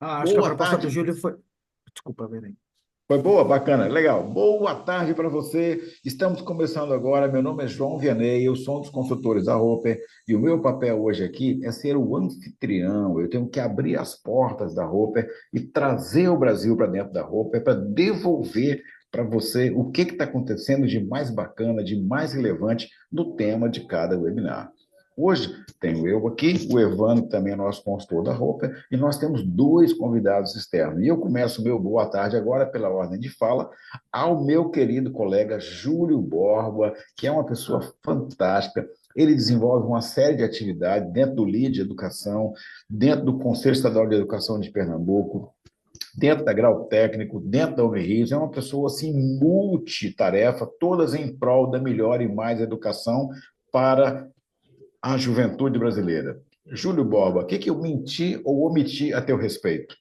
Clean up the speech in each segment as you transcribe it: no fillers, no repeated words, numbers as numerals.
Acho que a Boa proposta do tarde. Júlio foi. Desculpa, Belém. Foi boa, bacana, legal. Boa tarde para você. Estamos começando agora. Meu nome é João Vianney, eu sou um dos consultores da Roper e o meu papel hoje aqui é ser o anfitrião. Eu tenho que abrir as portas da Roper e trazer o Brasil para dentro da Roper para devolver para você o que está acontecendo de mais bacana, de mais relevante no tema de cada webinar. Hoje tenho eu aqui, o Evandro, que também é nosso consultor da Roper, e nós temos dois convidados externos. E eu começo o meu boa tarde agora, pela ordem de fala, ao meu querido colega Júlio Borba, que é uma pessoa fantástica. Ele desenvolve uma série de atividades dentro do LID de Educação, dentro do Conselho Estadual de Educação de Pernambuco, dentro da Grau Técnico, dentro da Uniris. É uma pessoa assim multitarefa, todas em prol da melhor e mais educação para a juventude brasileira. Júlio Borba, o que, que eu menti ou omiti a teu respeito?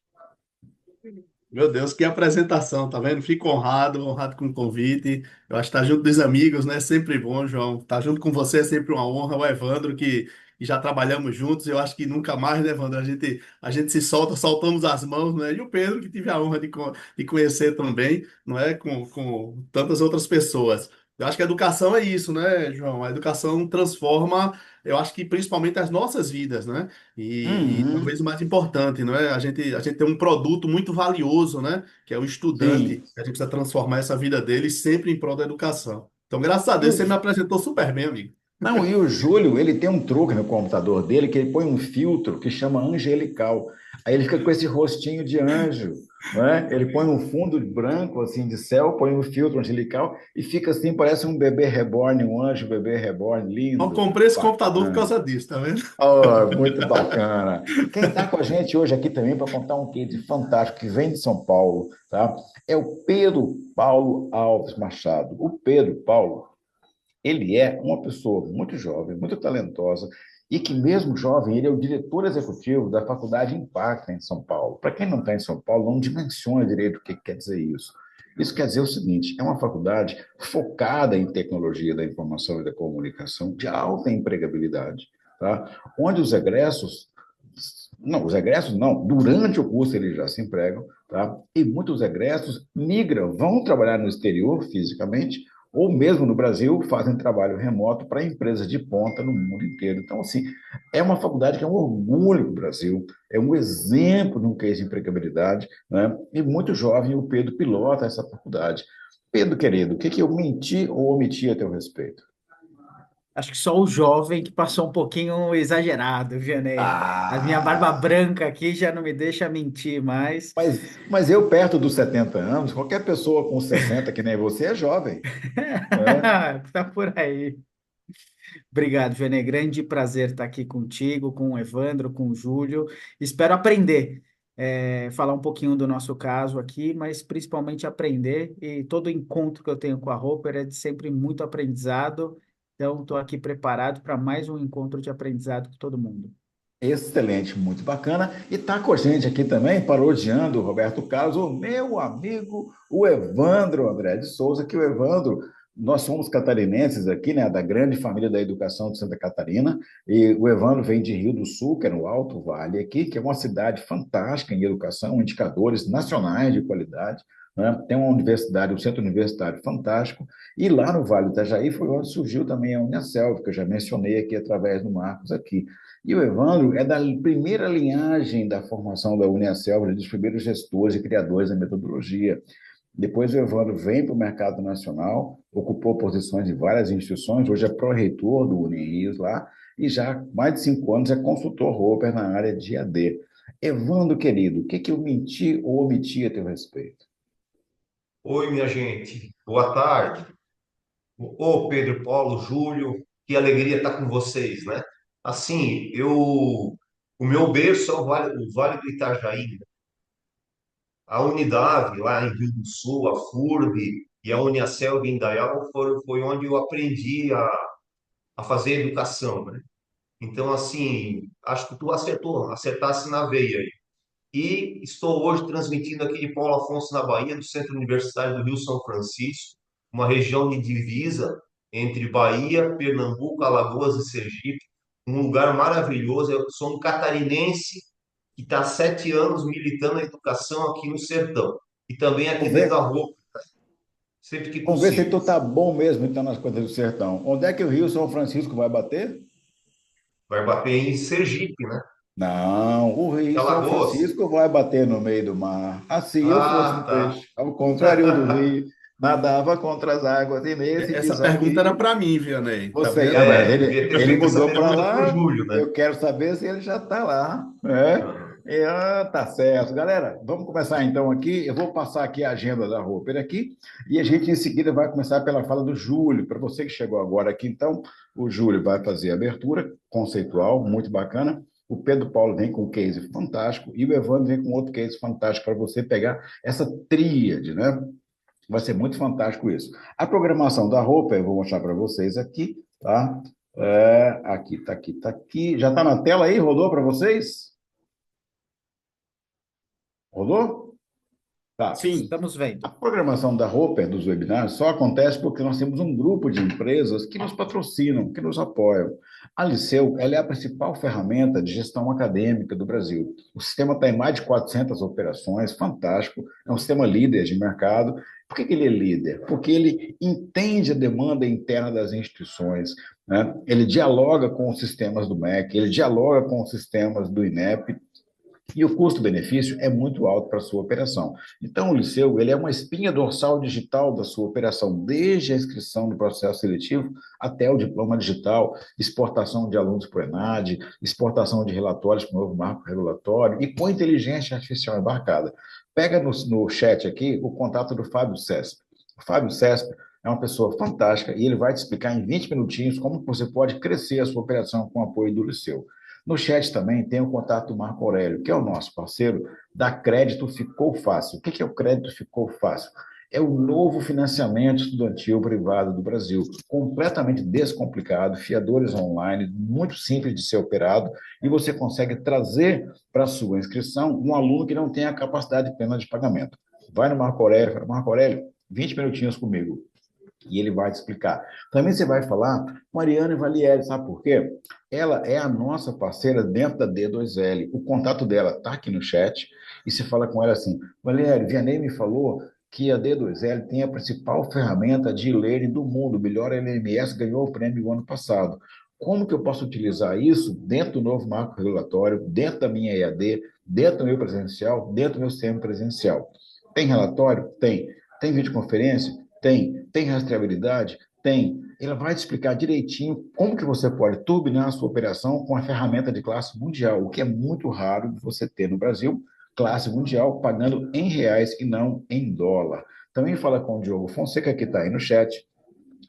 Meu Deus, que apresentação, tá vendo? Fico honrado, honrado com o convite. Eu acho que estar junto dos amigos, né? É sempre bom, João. Estar junto com você é sempre uma honra. O Evandro, que já trabalhamos juntos, eu acho que nunca mais, né, Evandro? A gente se solta, soltamos as mãos, né? E o Pedro, que tive a honra de conhecer também, não é? Com tantas outras pessoas. Eu acho que a educação é isso, né, João? A educação transforma, eu acho que principalmente as nossas vidas, né? E talvez Uhum. o mais importante, não é? A gente tem um produto muito valioso, né? Que é o estudante. Sim. A gente precisa transformar essa vida dele sempre em prol da educação. Então, graças a E Deus, o, você me apresentou super bem, amigo. não, e o Júlio, ele tem um truque no computador dele que ele põe um filtro que chama angelical. Aí ele fica com esse rostinho de anjo, né? Ele põe um fundo branco assim de céu, põe um filtro angelical e fica assim, parece um bebê reborn, um anjo bebê reborn, Não lindo, comprei esse computador por bacana. causa disso, tá vendo? Oh, muito bacana. Quem está com a gente hoje aqui também para contar um case fantástico que vem de São Paulo, tá? É o Pedro Paulo Alves Machado. O Pedro Paulo, ele é uma pessoa muito jovem, muito talentosa, e que, mesmo jovem, ele é o diretor executivo da Faculdade Impacta em São Paulo. Para quem não está em São Paulo, não dimensiona direito o que quer dizer isso. Isso quer dizer o seguinte: é uma faculdade focada em tecnologia da informação e da comunicação, de alta empregabilidade, tá? Onde os egressos não, durante o curso eles já se empregam, tá? E muitos egressos migram, vão trabalhar no exterior fisicamente, ou mesmo no Brasil, fazem trabalho remoto para empresas de ponta no mundo inteiro. Então, assim, é uma faculdade que é um orgulho para o Brasil, é um exemplo no case de empregabilidade, né? E muito jovem o Pedro pilota essa faculdade. Pedro, querido, o que, que eu menti ou omiti a teu respeito? Acho que só o jovem que passou um pouquinho exagerado, Vianney. A minha barba Ah, branca aqui já não me deixa mentir mais. mas eu, perto dos 70 anos, qualquer pessoa com 60 que nem você é jovem, né? Tá por aí. Obrigado, Vianney. Grande prazer estar aqui contigo, com o Evandro, com o Júlio. Espero aprender, falar um pouquinho do nosso caso aqui, mas principalmente aprender. E todo encontro que eu tenho com a Roper é de sempre muito aprendizado. Então, estou aqui preparado para mais um encontro de aprendizado com todo mundo. Excelente, muito bacana. E está com a gente aqui também, parodiando o Roberto Carlos, o meu amigo, o Evandro André de Souza, que o Evandro, nós somos catarinenses aqui, né, da grande família da educação de Santa Catarina, e o Evandro vem de Rio do Sul, que é no Alto Vale aqui, que é uma cidade fantástica em educação, indicadores nacionais de qualidade, né? Tem uma universidade, um centro universitário fantástico, e lá no Vale do Itajaí foi onde surgiu também a Uniaselv, que eu já mencionei aqui através do Marcos aqui. E o Evandro é da primeira linhagem da formação da Uniaselv, dos primeiros gestores e criadores da metodologia. Depois o Evandro vem para o mercado nacional, ocupou posições em várias instituições, hoje é pró-reitor do Unirios lá, e já há mais de 5 anos é consultor Roper na área de AD. Evandro, querido, o que, que eu menti ou omiti a teu respeito? Oi, minha gente. Boa tarde. Ô, Pedro, Paulo, Júlio, que alegria estar com vocês, né? Assim, o meu berço é o Vale do Itajaí, né? A Unidade, lá em Rio do Sul, a FURB e a Uniaselv em Indaial foi onde eu aprendi a fazer educação, né? Então, assim, acho que tu acertasse na veia aí. E estou hoje transmitindo aqui de Paulo Afonso, na Bahia, do Centro Universitário do Rio São Francisco, uma região de divisa entre Bahia, Pernambuco, Alagoas e Sergipe, um lugar maravilhoso. Eu sou um catarinense que está há 7 anos militando na educação aqui no Sertão. E também aqui Vamos dentro da ver, rua, sempre que vamos ver se tu possível. tá bom mesmo, então, nas coisas do sertão. Onde é que o Rio São Francisco vai bater? Vai bater em Sergipe, né? Não, o Em Rio São Alagoas. Francisco vai bater no meio do mar. Ah, se eu fosse um Ah, peixe, tá. ao contrário do rio, nadava contra as águas, e nesse Essa pergunta era desafio, para mim, Vianney. Tá você. vendo? Ah, mas É, ele, devia ter ele feito essa mudou para pergunta para o lá, Júlio, né? eu quero saber se ele já está lá, né? Aham. Tá certo. Galera, vamos começar então aqui. Eu vou passar aqui a agenda da Roper aqui, e a gente em seguida vai começar pela fala do Júlio. Para você que chegou agora aqui, então, o Júlio vai fazer a abertura conceitual, muito bacana. O Pedro Paulo vem com um case fantástico e o Evandro vem com outro case fantástico para você pegar essa tríade, né? Vai ser muito fantástico isso. A programação da roupa, eu vou mostrar para vocês aqui, tá? Aqui, tá aqui, tá aqui. Já está na tela aí? Rodou para vocês? Rodou? Tá. Sim. Estamos A vendo. programação da Roper, dos webinários, só acontece porque nós temos um grupo de empresas que nos patrocinam, que nos apoiam. A Liceu, ela é a principal ferramenta de gestão acadêmica do Brasil. O sistema está em mais de 400 operações, fantástico, é um sistema líder de mercado. Por que ele é líder? Porque ele entende a demanda interna das instituições, né? Ele dialoga com os sistemas do MEC, ele dialoga com os sistemas do INEP, e o custo-benefício é muito alto para a sua operação. Então, o Liceu ele é uma espinha dorsal digital da sua operação, desde a inscrição no processo seletivo até o diploma digital, exportação de alunos para o ENAD, exportação de relatórios para o novo marco regulatório e com inteligência artificial embarcada. Pega no chat aqui o contato do Fábio Cesp. O Fábio Cesp é uma pessoa fantástica e ele vai te explicar em 20 minutinhos como você pode crescer a sua operação com o apoio do Liceu. No chat também tem o contato do Marco Aurélio, que é o nosso parceiro da Crédito Ficou Fácil. O que é o Crédito Ficou Fácil? É o novo financiamento estudantil privado do Brasil, completamente descomplicado, fiadores online, muito simples de ser operado, e você consegue trazer para a sua inscrição um aluno que não tem a capacidade plena de pagamento. Vai no Marco Aurélio, fala, Marco Aurélio, 20 minutinhos comigo e ele vai te explicar. Também você vai falar Mariana Valieri, sabe por quê? Ela é a nossa parceira dentro da D2L. O contato dela está aqui no chat e se fala com ela assim, Valieri, Vianney me falou que a D2L tem a principal ferramenta de e-learning do mundo, o melhor LMS, ganhou o prêmio o ano passado. Como que eu posso utilizar isso dentro do novo marco regulatório, dentro da minha EAD, dentro do meu presencial, dentro do meu semi-presencial? Tem relatório? Tem. Tem videoconferência? Tem. Tem rastreabilidade? Tem. Ela vai te explicar direitinho como que você pode turbinar a sua operação com a ferramenta de classe mundial, o que é muito raro de você ter no Brasil, classe mundial, pagando em reais e não em dólar. Também fala com o Diogo Fonseca, que está aí no chat.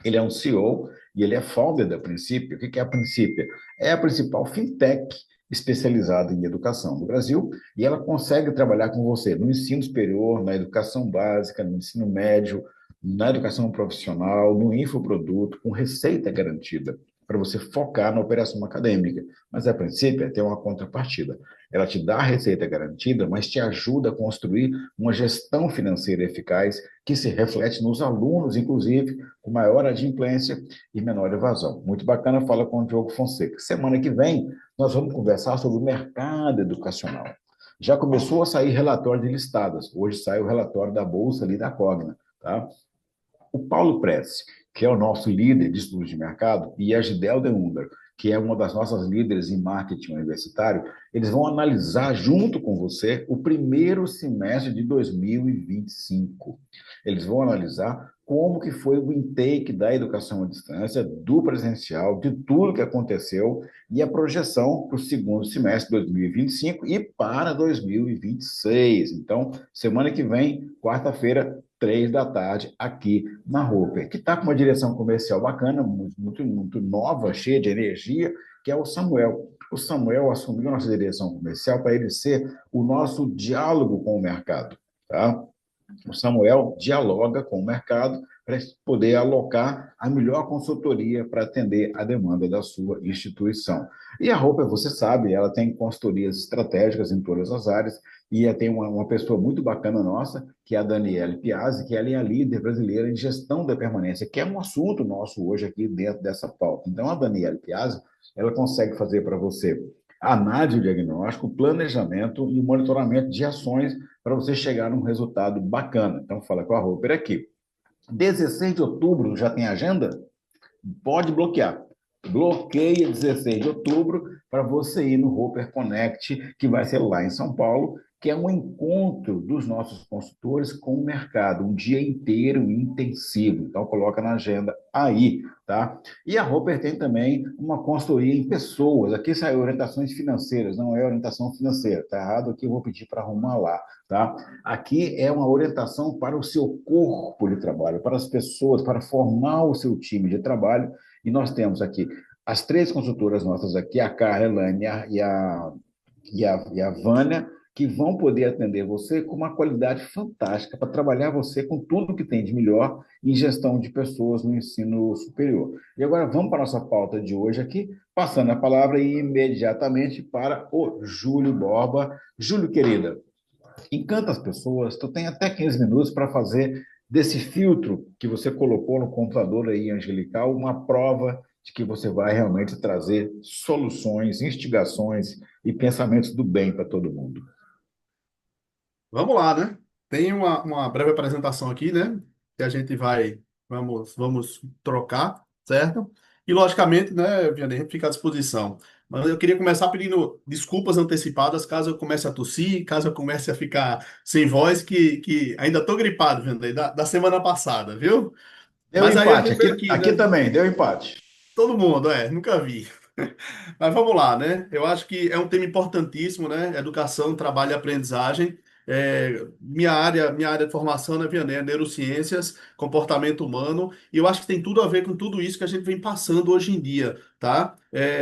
Ele é um CEO e ele é founder da Princípio. O que é a Princípio? É a principal fintech especializada em educação no Brasil e ela consegue trabalhar com você no ensino superior, na educação básica, no ensino médio, na educação profissional, no infoproduto, com receita garantida, para você focar na operação acadêmica. Mas, a princípio, tem uma contrapartida. Ela te dá a receita garantida, mas te ajuda a construir uma gestão financeira eficaz que se reflete nos alunos, inclusive, com maior adimplência e menor evasão. Muito bacana, fala com o Diogo Fonseca. Semana que vem, nós vamos conversar sobre o mercado educacional. Já começou a sair relatório de listadas. Hoje sai o relatório da Bolsa ali da Cogna. Tá? O Paulo Pressi, que é o nosso líder de estudos de mercado, e a Gidelda Unger, que é uma das nossas líderes em marketing universitário, eles vão analisar junto com você o primeiro semestre de 2025. Eles vão analisar como que foi o intake da educação à distância, do presencial, de tudo que aconteceu e a projeção para o segundo semestre de 2025 e para 2026. Então, semana que vem, quarta-feira, 3 da tarde, aqui na Roper, que está com uma direção comercial bacana, muito, muito nova, cheia de energia, que é o Samuel. O Samuel assumiu a nossa direção comercial para ele ser o nosso diálogo com o mercado. Tá? O Samuel dialoga com o mercado para poder alocar a melhor consultoria para atender a demanda da sua instituição. E a Roupa, você sabe, ela tem consultorias estratégicas em todas as áreas e tem uma pessoa muito bacana nossa, que é a Daniele Piazzi, que ela é a líder brasileira em gestão da permanência, que é um assunto nosso hoje aqui dentro dessa pauta. Então, a Daniele Piazzi, ela consegue fazer para você a análise do diagnóstico, o planejamento e o monitoramento de ações para você chegar num resultado bacana. Então, fala com a Roper aqui. 16 de outubro já tem agenda? Pode bloquear. Bloqueia 16 de outubro para você ir no Roper Connect, que vai ser lá em São Paulo, que é um encontro dos nossos consultores com o mercado, um dia inteiro intensivo. Então, coloca na agenda aí, tá? E a Roper tem também uma consultoria em pessoas. Aqui saiu orientações financeiras, não é orientação financeira. Tá errado aqui, eu vou pedir para arrumar lá, tá? Aqui é uma orientação para o seu corpo de trabalho, para as pessoas, para formar o seu time de trabalho. E nós temos aqui as três consultoras nossas aqui, a Carla, a Elaine e a Vânia, que vão poder atender você com uma qualidade fantástica para trabalhar você com tudo que tem de melhor em gestão de pessoas no ensino superior. E agora vamos para a nossa pauta de hoje aqui, passando a palavra imediatamente para o Júlio Borba. Júlio, querida, encanta as pessoas, tu tem até 15 minutos para fazer desse filtro que você colocou no computador aí, Angelical, uma prova de que você vai realmente trazer soluções, instigações e pensamentos do bem para todo mundo. Vamos lá, né? Tem uma breve apresentação aqui, né? Que a gente vamos trocar, certo? E, logicamente, né, Vianney, a gente fica à disposição. Mas eu queria começar pedindo desculpas antecipadas caso eu comece a tossir, caso eu comece a ficar sem voz, que ainda estou gripado, Vianney, da semana passada, viu? Deu Mas aí a empate, gente vem aqui, aqui, aqui né? também, deu empate. Todo mundo, nunca vi. Mas vamos lá, né? Eu acho que é um tema importantíssimo, né? Educação, trabalho e aprendizagem. Minha área de formação, né, Vianney, é neurociências, comportamento humano, e eu acho que tem tudo a ver com tudo isso que a gente vem passando hoje em dia, tá?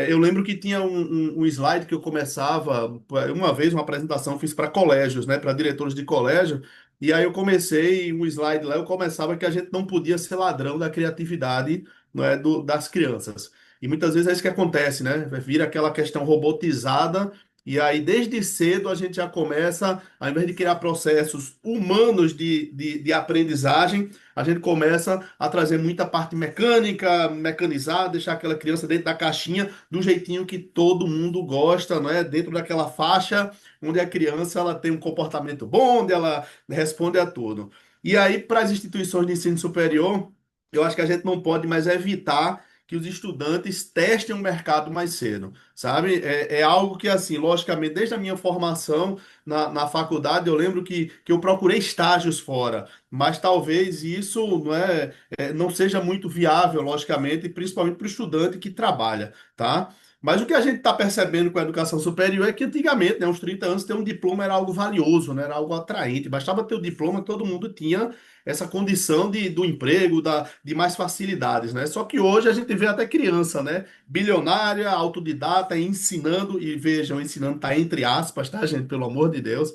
Eu lembro que tinha um slide que eu começava, uma vez, uma apresentação, fiz para colégios, né, para diretores de colégio, e aí eu comecei um slide lá, eu começava que a gente não podia ser ladrão da criatividade, não é, das crianças. E muitas vezes é isso que acontece, né? Vira aquela questão robotizada, e aí desde cedo a gente já começa, ao invés de criar processos humanos de aprendizagem, a gente começa a trazer muita parte mecânica, mecanizada, deixar aquela criança dentro da caixinha do jeitinho que todo mundo gosta, não é? Dentro daquela faixa onde a criança ela tem um comportamento bom, onde ela responde a tudo. E aí, para as instituições de ensino superior, eu acho que a gente não pode mais evitar que os estudantes testem o mercado mais cedo, sabe? É algo que, assim, logicamente, desde a minha formação na faculdade, eu lembro que eu procurei estágios fora, mas talvez isso não seja muito viável, logicamente, principalmente para o estudante que trabalha, tá? Mas o que a gente está percebendo com a educação superior é que antigamente, né, uns 30 anos, ter um diploma era algo valioso, né, era algo atraente. Bastava ter o diploma, todo mundo tinha essa condição do emprego, de mais facilidades, né? Só que hoje a gente vê até criança, né? Bilionária, autodidata, ensinando, e vejam, ensinando tá entre aspas, tá, gente? Pelo amor de Deus,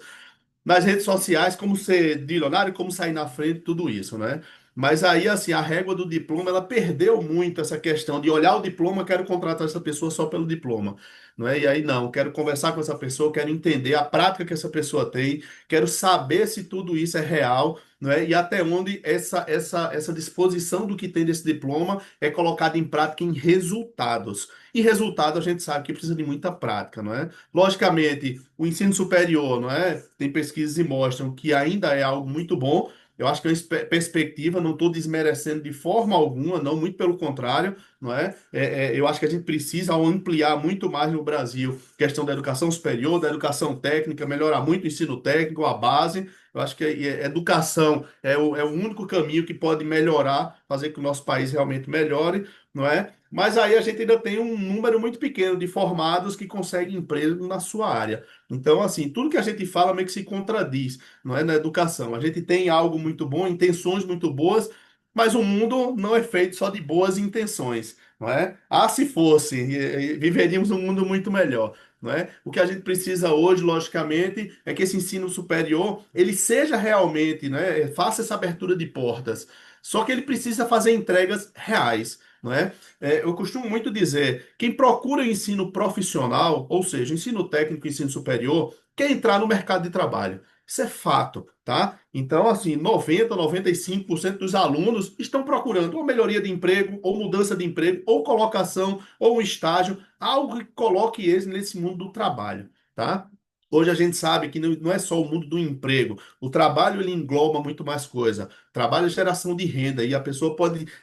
nas redes sociais, como ser bilionário, como sair na frente, tudo isso, né? Mas aí, assim, a régua do diploma, ela perdeu muito essa questão de olhar o diploma, quero contratar essa pessoa só pelo diploma, não é? E aí, não, quero conversar com essa pessoa, quero entender a prática que essa pessoa tem, quero saber se tudo isso é real, não é? E até onde essa disposição do que tem desse diploma é colocada em prática em resultados. E resultado a gente sabe que precisa de muita prática, não é? Logicamente, o ensino superior, não é? Tem pesquisas que mostram que ainda é algo muito bom. Eu acho que é uma perspectiva, não estou desmerecendo de forma alguma, não, muito pelo contrário, não é? Eu acho que a gente precisa ampliar muito mais no Brasil questão da educação superior, da educação técnica, melhorar muito o ensino técnico, a base. Eu acho que educação é o único caminho que pode melhorar, fazer com que o nosso país realmente melhore, não é? Mas aí a gente ainda tem um número muito pequeno de formados que conseguem emprego na sua área. Então, assim, tudo que a gente fala meio que se contradiz, não é, na educação. A gente tem algo muito bom, intenções muito boas, mas o mundo não é feito só de boas intenções, não é? Ah, se fosse, viveríamos um mundo muito melhor, não é? O que a gente precisa hoje, logicamente, é que esse ensino superior, ele seja realmente, né, faça essa abertura de portas. Só que ele precisa fazer entregas reais, não é? Eu costumo muito dizer, quem procura ensino profissional, ou seja, ensino técnico, ensino superior, quer entrar no mercado de trabalho. Isso é fato, tá? Então, assim, 95% dos alunos estão procurando uma melhoria de emprego, ou mudança de emprego, ou colocação, ou um estágio, algo que coloque eles nesse mundo do trabalho, tá? Hoje a gente sabe que não é só o mundo do emprego. O trabalho ele engloba muito mais coisa. Trabalho é geração de renda e a pessoa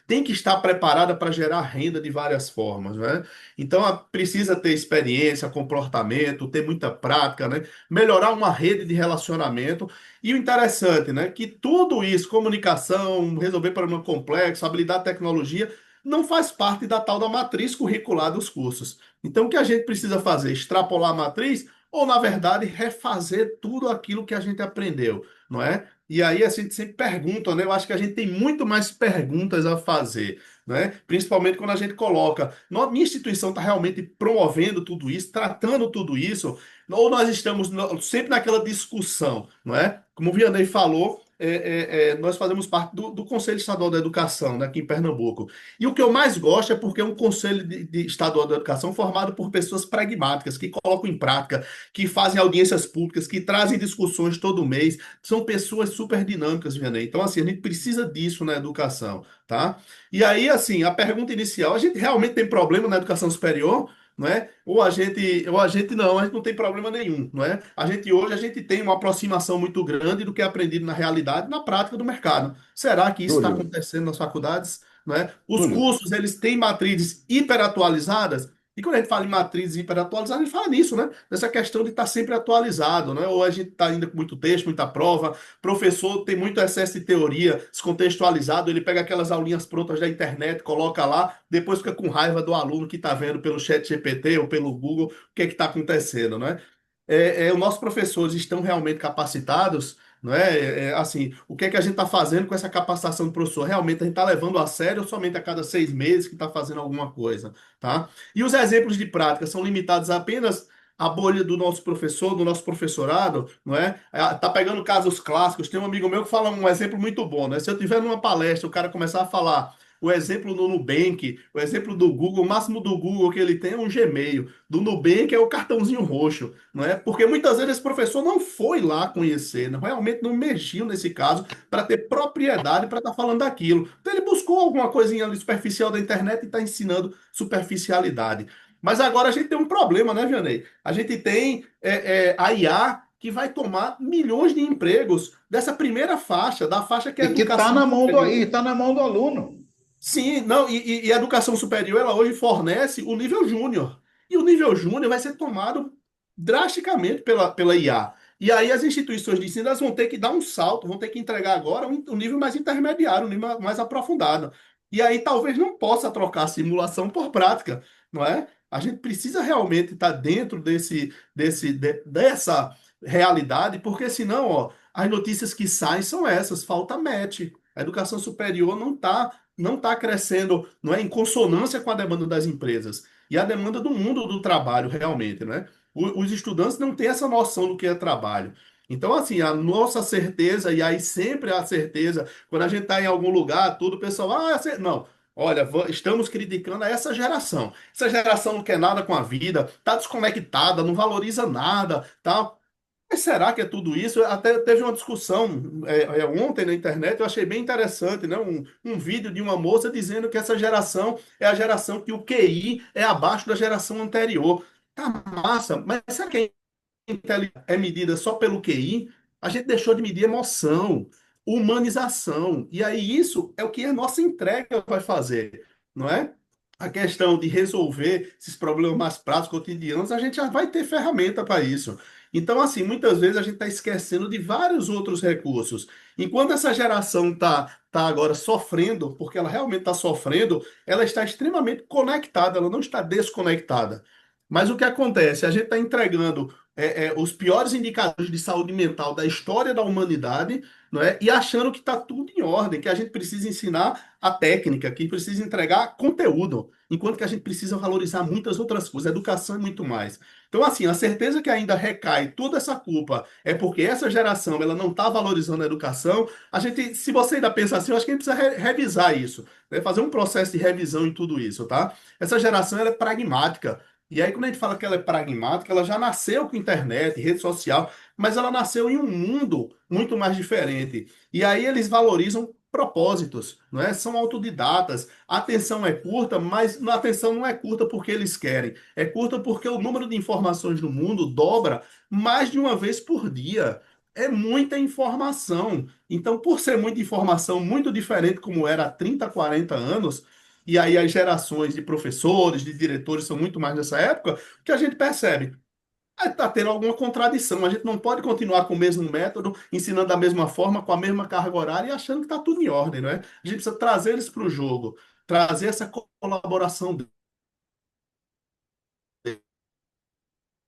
tem que estar preparada para gerar renda de várias formas, né? Então precisa ter experiência, comportamento, ter muita prática, né? Melhorar uma rede de relacionamento. E o interessante, né? Que tudo isso, comunicação, resolver problema complexo, habilidade tecnologia, não faz parte da tal da matriz curricular dos cursos. Então, o que a gente precisa fazer? Extrapolar a matriz ou, na verdade, refazer tudo aquilo que a gente aprendeu, não é? E aí a gente sempre pergunta, né? Eu acho que a gente tem muito mais perguntas a fazer, né? Principalmente quando a gente coloca, minha instituição está realmente promovendo tudo isso, tratando tudo isso, ou nós estamos sempre naquela discussão, não é? Como o Vianney falou, nós fazemos parte do Conselho Estadual da Educação, né, aqui em Pernambuco. E o que eu mais gosto é porque é um Conselho de Estadual da Educação formado por pessoas pragmáticas, que colocam em prática, que fazem audiências públicas, que trazem discussões todo mês. São pessoas super dinâmicas, Vianney. Então, assim, a gente precisa disso na educação, tá? E aí, assim, a pergunta inicial, a gente realmente tem problema na educação superior? Não é? Ou a gente não tem problema nenhum, não é? A gente tem uma aproximação muito grande do que é aprendido na realidade, na prática do mercado. Será que isso está Júlio, acontecendo nas faculdades? Não é? Os Júlio, cursos, eles têm matrizes hiperatualizadas, e quando a gente fala em matrizes hiperatualizadas, a gente fala nisso, né? Nessa questão de estar sempre atualizado, né? Ou a gente está ainda com muito texto, muita prova, professor tem muito excesso de teoria, descontextualizado, ele pega aquelas aulinhas prontas da internet, coloca lá, depois fica com raiva do aluno que está vendo pelo chat GPT ou pelo Google o que é que está acontecendo, né? Os nossos professores estão realmente capacitados, não é? Assim, o que é que a gente está fazendo com essa capacitação do professor? Realmente a gente está levando a sério ou somente a cada 6 meses que está fazendo alguma coisa, tá? E os exemplos de prática são limitados apenas à bolha do nosso professor, do nosso professorado, não é? Tá pegando casos clássicos. Tem um amigo meu que fala um exemplo muito bom, né? Se eu tiver numa palestra, o cara começar a falar o exemplo do Nubank, o exemplo do Google, o máximo do Google que ele tem é um Gmail, do Nubank é o cartãozinho roxo, não é? Porque muitas vezes esse professor não foi lá conhecer, realmente não mexeu nesse caso para ter propriedade para estar falando daquilo. Então ele buscou alguma coisinha ali superficial da internet e está ensinando superficialidade. Mas agora a gente tem um problema, né, Vianney? A gente tem a IA que vai tomar milhões de empregos dessa primeira faixa, da faixa que é a e que está educação na mão superior. tá na mão do aluno. Sim, não, e a educação superior, ela hoje fornece o nível júnior. E o nível júnior vai ser tomado drasticamente pela IA. E aí as instituições de ensino elas vão ter que dar um salto, vão ter que entregar agora um nível mais intermediário, um nível mais aprofundado. E aí talvez não possa trocar simulação por prática, não é? A gente precisa realmente estar dentro dessa realidade, porque senão, ó, as notícias que saem são essas, falta match. A educação superior não está crescendo, não é em consonância com a demanda das empresas e a demanda do mundo do trabalho realmente, né? Os estudantes não têm essa noção do que é trabalho. Então, assim, a nossa certeza, e aí sempre a certeza, quando a gente está em algum lugar, tudo, o pessoal, não. Olha, estamos criticando essa geração. Essa geração não quer nada com a vida, está desconectada, não valoriza nada, tá? Mas será que é tudo isso? Até teve uma discussão ontem na internet, eu achei bem interessante, né? Um vídeo de uma moça dizendo que essa geração é a geração que o QI é abaixo da geração anterior. Tá massa, mas será que a inteligência é medida só pelo QI? A gente deixou de medir emoção, humanização. E aí isso é o que a nossa entrega vai fazer, não é? A questão de resolver esses problemas mais práticos, cotidianos, a gente já vai ter ferramenta para isso. Então, assim, muitas vezes a gente está esquecendo de vários outros recursos. Enquanto essa geração tá agora sofrendo, porque ela realmente está sofrendo, ela está extremamente conectada, ela não está desconectada. Mas o que acontece? A gente está entregando os piores indicadores de saúde mental da história da humanidade, não é? E achando que está tudo em ordem, que a gente precisa ensinar a técnica, que precisa entregar conteúdo, enquanto que a gente precisa valorizar muitas outras coisas, educação e muito mais. Então, assim, a certeza que ainda recai toda essa culpa é porque essa geração ela não está valorizando a educação. A gente, se você ainda pensa assim, eu acho que a gente precisa revisar isso, né? Fazer um processo de revisão em tudo isso, tá? Essa geração ela é pragmática. E aí, quando a gente fala que ela é pragmática, ela já nasceu com internet, rede social. mas ela nasceu em um mundo muito mais diferente. E aí eles valorizam propósitos, não é? São autodidatas. A atenção é curta, mas a atenção não é curta porque eles querem. É curta porque o número de informações no mundo dobra mais de uma vez por dia. É muita informação. Então, por ser muita informação, muito diferente como era há 30, 40 anos, e aí as gerações de professores, de diretores são muito mais nessa época, o que a gente percebe? Está tendo alguma contradição. A gente não pode continuar com o mesmo método, ensinando da mesma forma, com a mesma carga horária e achando que está tudo em ordem, não é? A gente precisa trazer eles para o jogo, trazer essa colaboração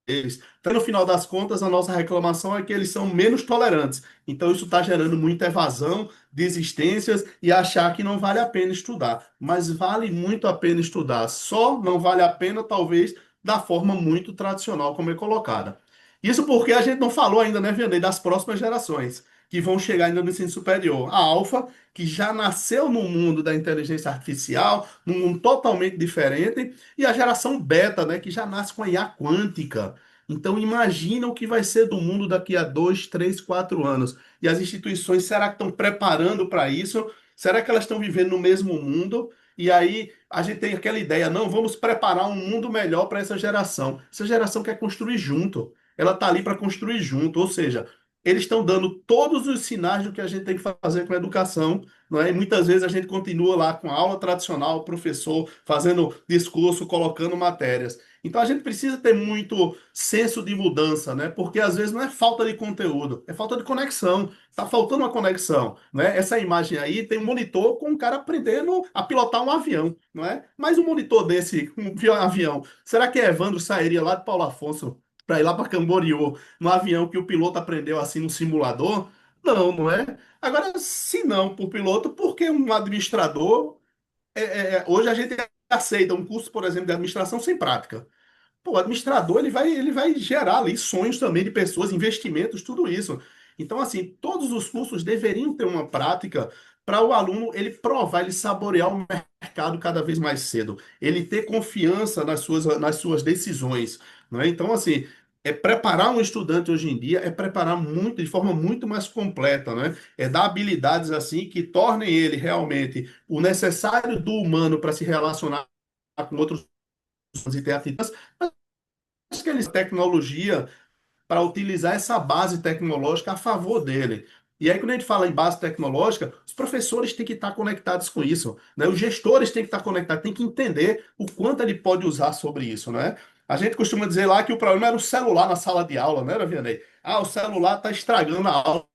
deles. Então, no final das contas, a nossa reclamação é que eles são menos tolerantes. Então, isso está gerando muita evasão, desistências e achar que não vale a pena estudar. Mas vale muito a pena estudar. Só não vale a pena, talvez, da forma muito tradicional como é colocada. Isso porque a gente não falou ainda, né, Vianney, das próximas gerações, que vão chegar ainda no ensino superior. A Alfa, que já nasceu no mundo da inteligência artificial, num mundo totalmente diferente, e a geração Beta, né, que já nasce com a IA quântica. Então, imagina o que vai ser do mundo daqui a 2, 3, 4 anos. E as instituições, será que estão preparando para isso? Será que elas estão vivendo no mesmo mundo? E aí a gente tem aquela ideia, não, vamos preparar um mundo melhor para essa geração. Essa geração quer construir junto. Ela está ali para construir junto. Ou seja, eles estão dando todos os sinais do que a gente tem que fazer com a educação, não é? E muitas vezes a gente continua lá com a aula tradicional, o professor fazendo discurso, colocando matérias. Então a gente precisa ter muito senso de mudança, né? Porque às vezes não é falta de conteúdo, é falta de conexão. Tá faltando uma conexão, né? Essa imagem aí tem um monitor com um cara aprendendo a pilotar um avião, não é? Mas um monitor desse, avião, será que Evandro sairia lá de Paulo Afonso para ir lá para Camboriú, no avião que o piloto aprendeu assim no simulador? Não, não é? Agora, se não por piloto, por que um administrador? Hoje a gente aceita um curso, por exemplo, de administração sem prática. Pô, o administrador ele vai gerar ali sonhos também de pessoas, investimentos, tudo isso. Então, assim, todos os cursos deveriam ter uma prática para o aluno ele provar, ele saborear o mercado cada vez mais cedo, ele ter confiança nas suas decisões, não é? Então, assim, preparar um estudante hoje em dia é preparar muito, de forma muito mais completa, né? É dar habilidades assim que tornem ele realmente o necessário do humano para se relacionar com outros e ter atitudes, mas que eles tecnologia para utilizar essa base tecnológica a favor dele. E aí, quando a gente fala em base tecnológica, os professores têm que estar conectados com isso, né? Os gestores têm que estar conectados, têm que entender o quanto ele pode usar sobre isso, né? A gente costuma dizer lá que o problema era o celular na sala de aula, né, Vianney? Ah, o celular está estragando a aula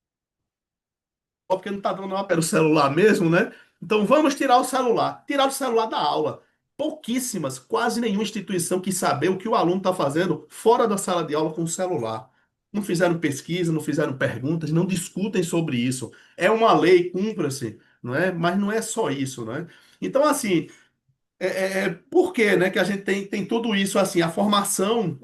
porque não está dando uma pelo celular mesmo, né? Então vamos tirar o celular. Tirar o celular da aula. Pouquíssimas, quase nenhuma instituição quis saber o que o aluno está fazendo fora da sala de aula com o celular. Não fizeram pesquisa, não fizeram perguntas, não discutem sobre isso. É uma lei, cumpra-se, não é? Mas não é só isso, não é? Então, assim, por que, né, que a gente tem tudo isso assim, a formação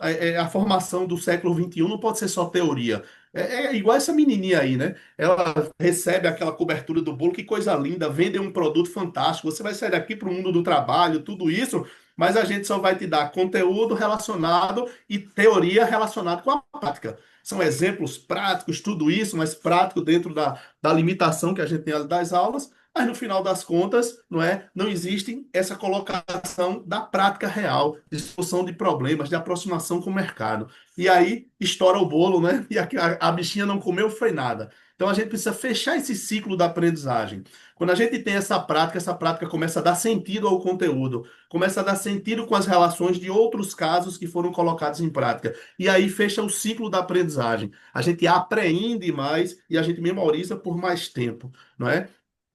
do século XXI não pode ser só teoria. É igual essa menininha aí, né? Ela recebe aquela cobertura do bolo, que coisa linda, vende um produto fantástico. Você vai sair daqui para o mundo do trabalho, tudo isso, mas a gente só vai te dar conteúdo relacionado e teoria relacionada com a prática. São exemplos práticos, tudo isso, mas prático dentro da limitação que a gente tem das aulas. Mas no final das contas, não é, não existe essa colocação da prática real, de solução de problemas, de aproximação com o mercado. E aí estoura o bolo, né? E a bichinha não comeu, foi nada. Então a gente precisa fechar esse ciclo da aprendizagem. Quando a gente tem essa prática começa a dar sentido ao conteúdo, começa a dar sentido com as relações de outros casos que foram colocados em prática. E aí fecha o ciclo da aprendizagem. A gente apreende mais e a gente memoriza por mais tempo, não é?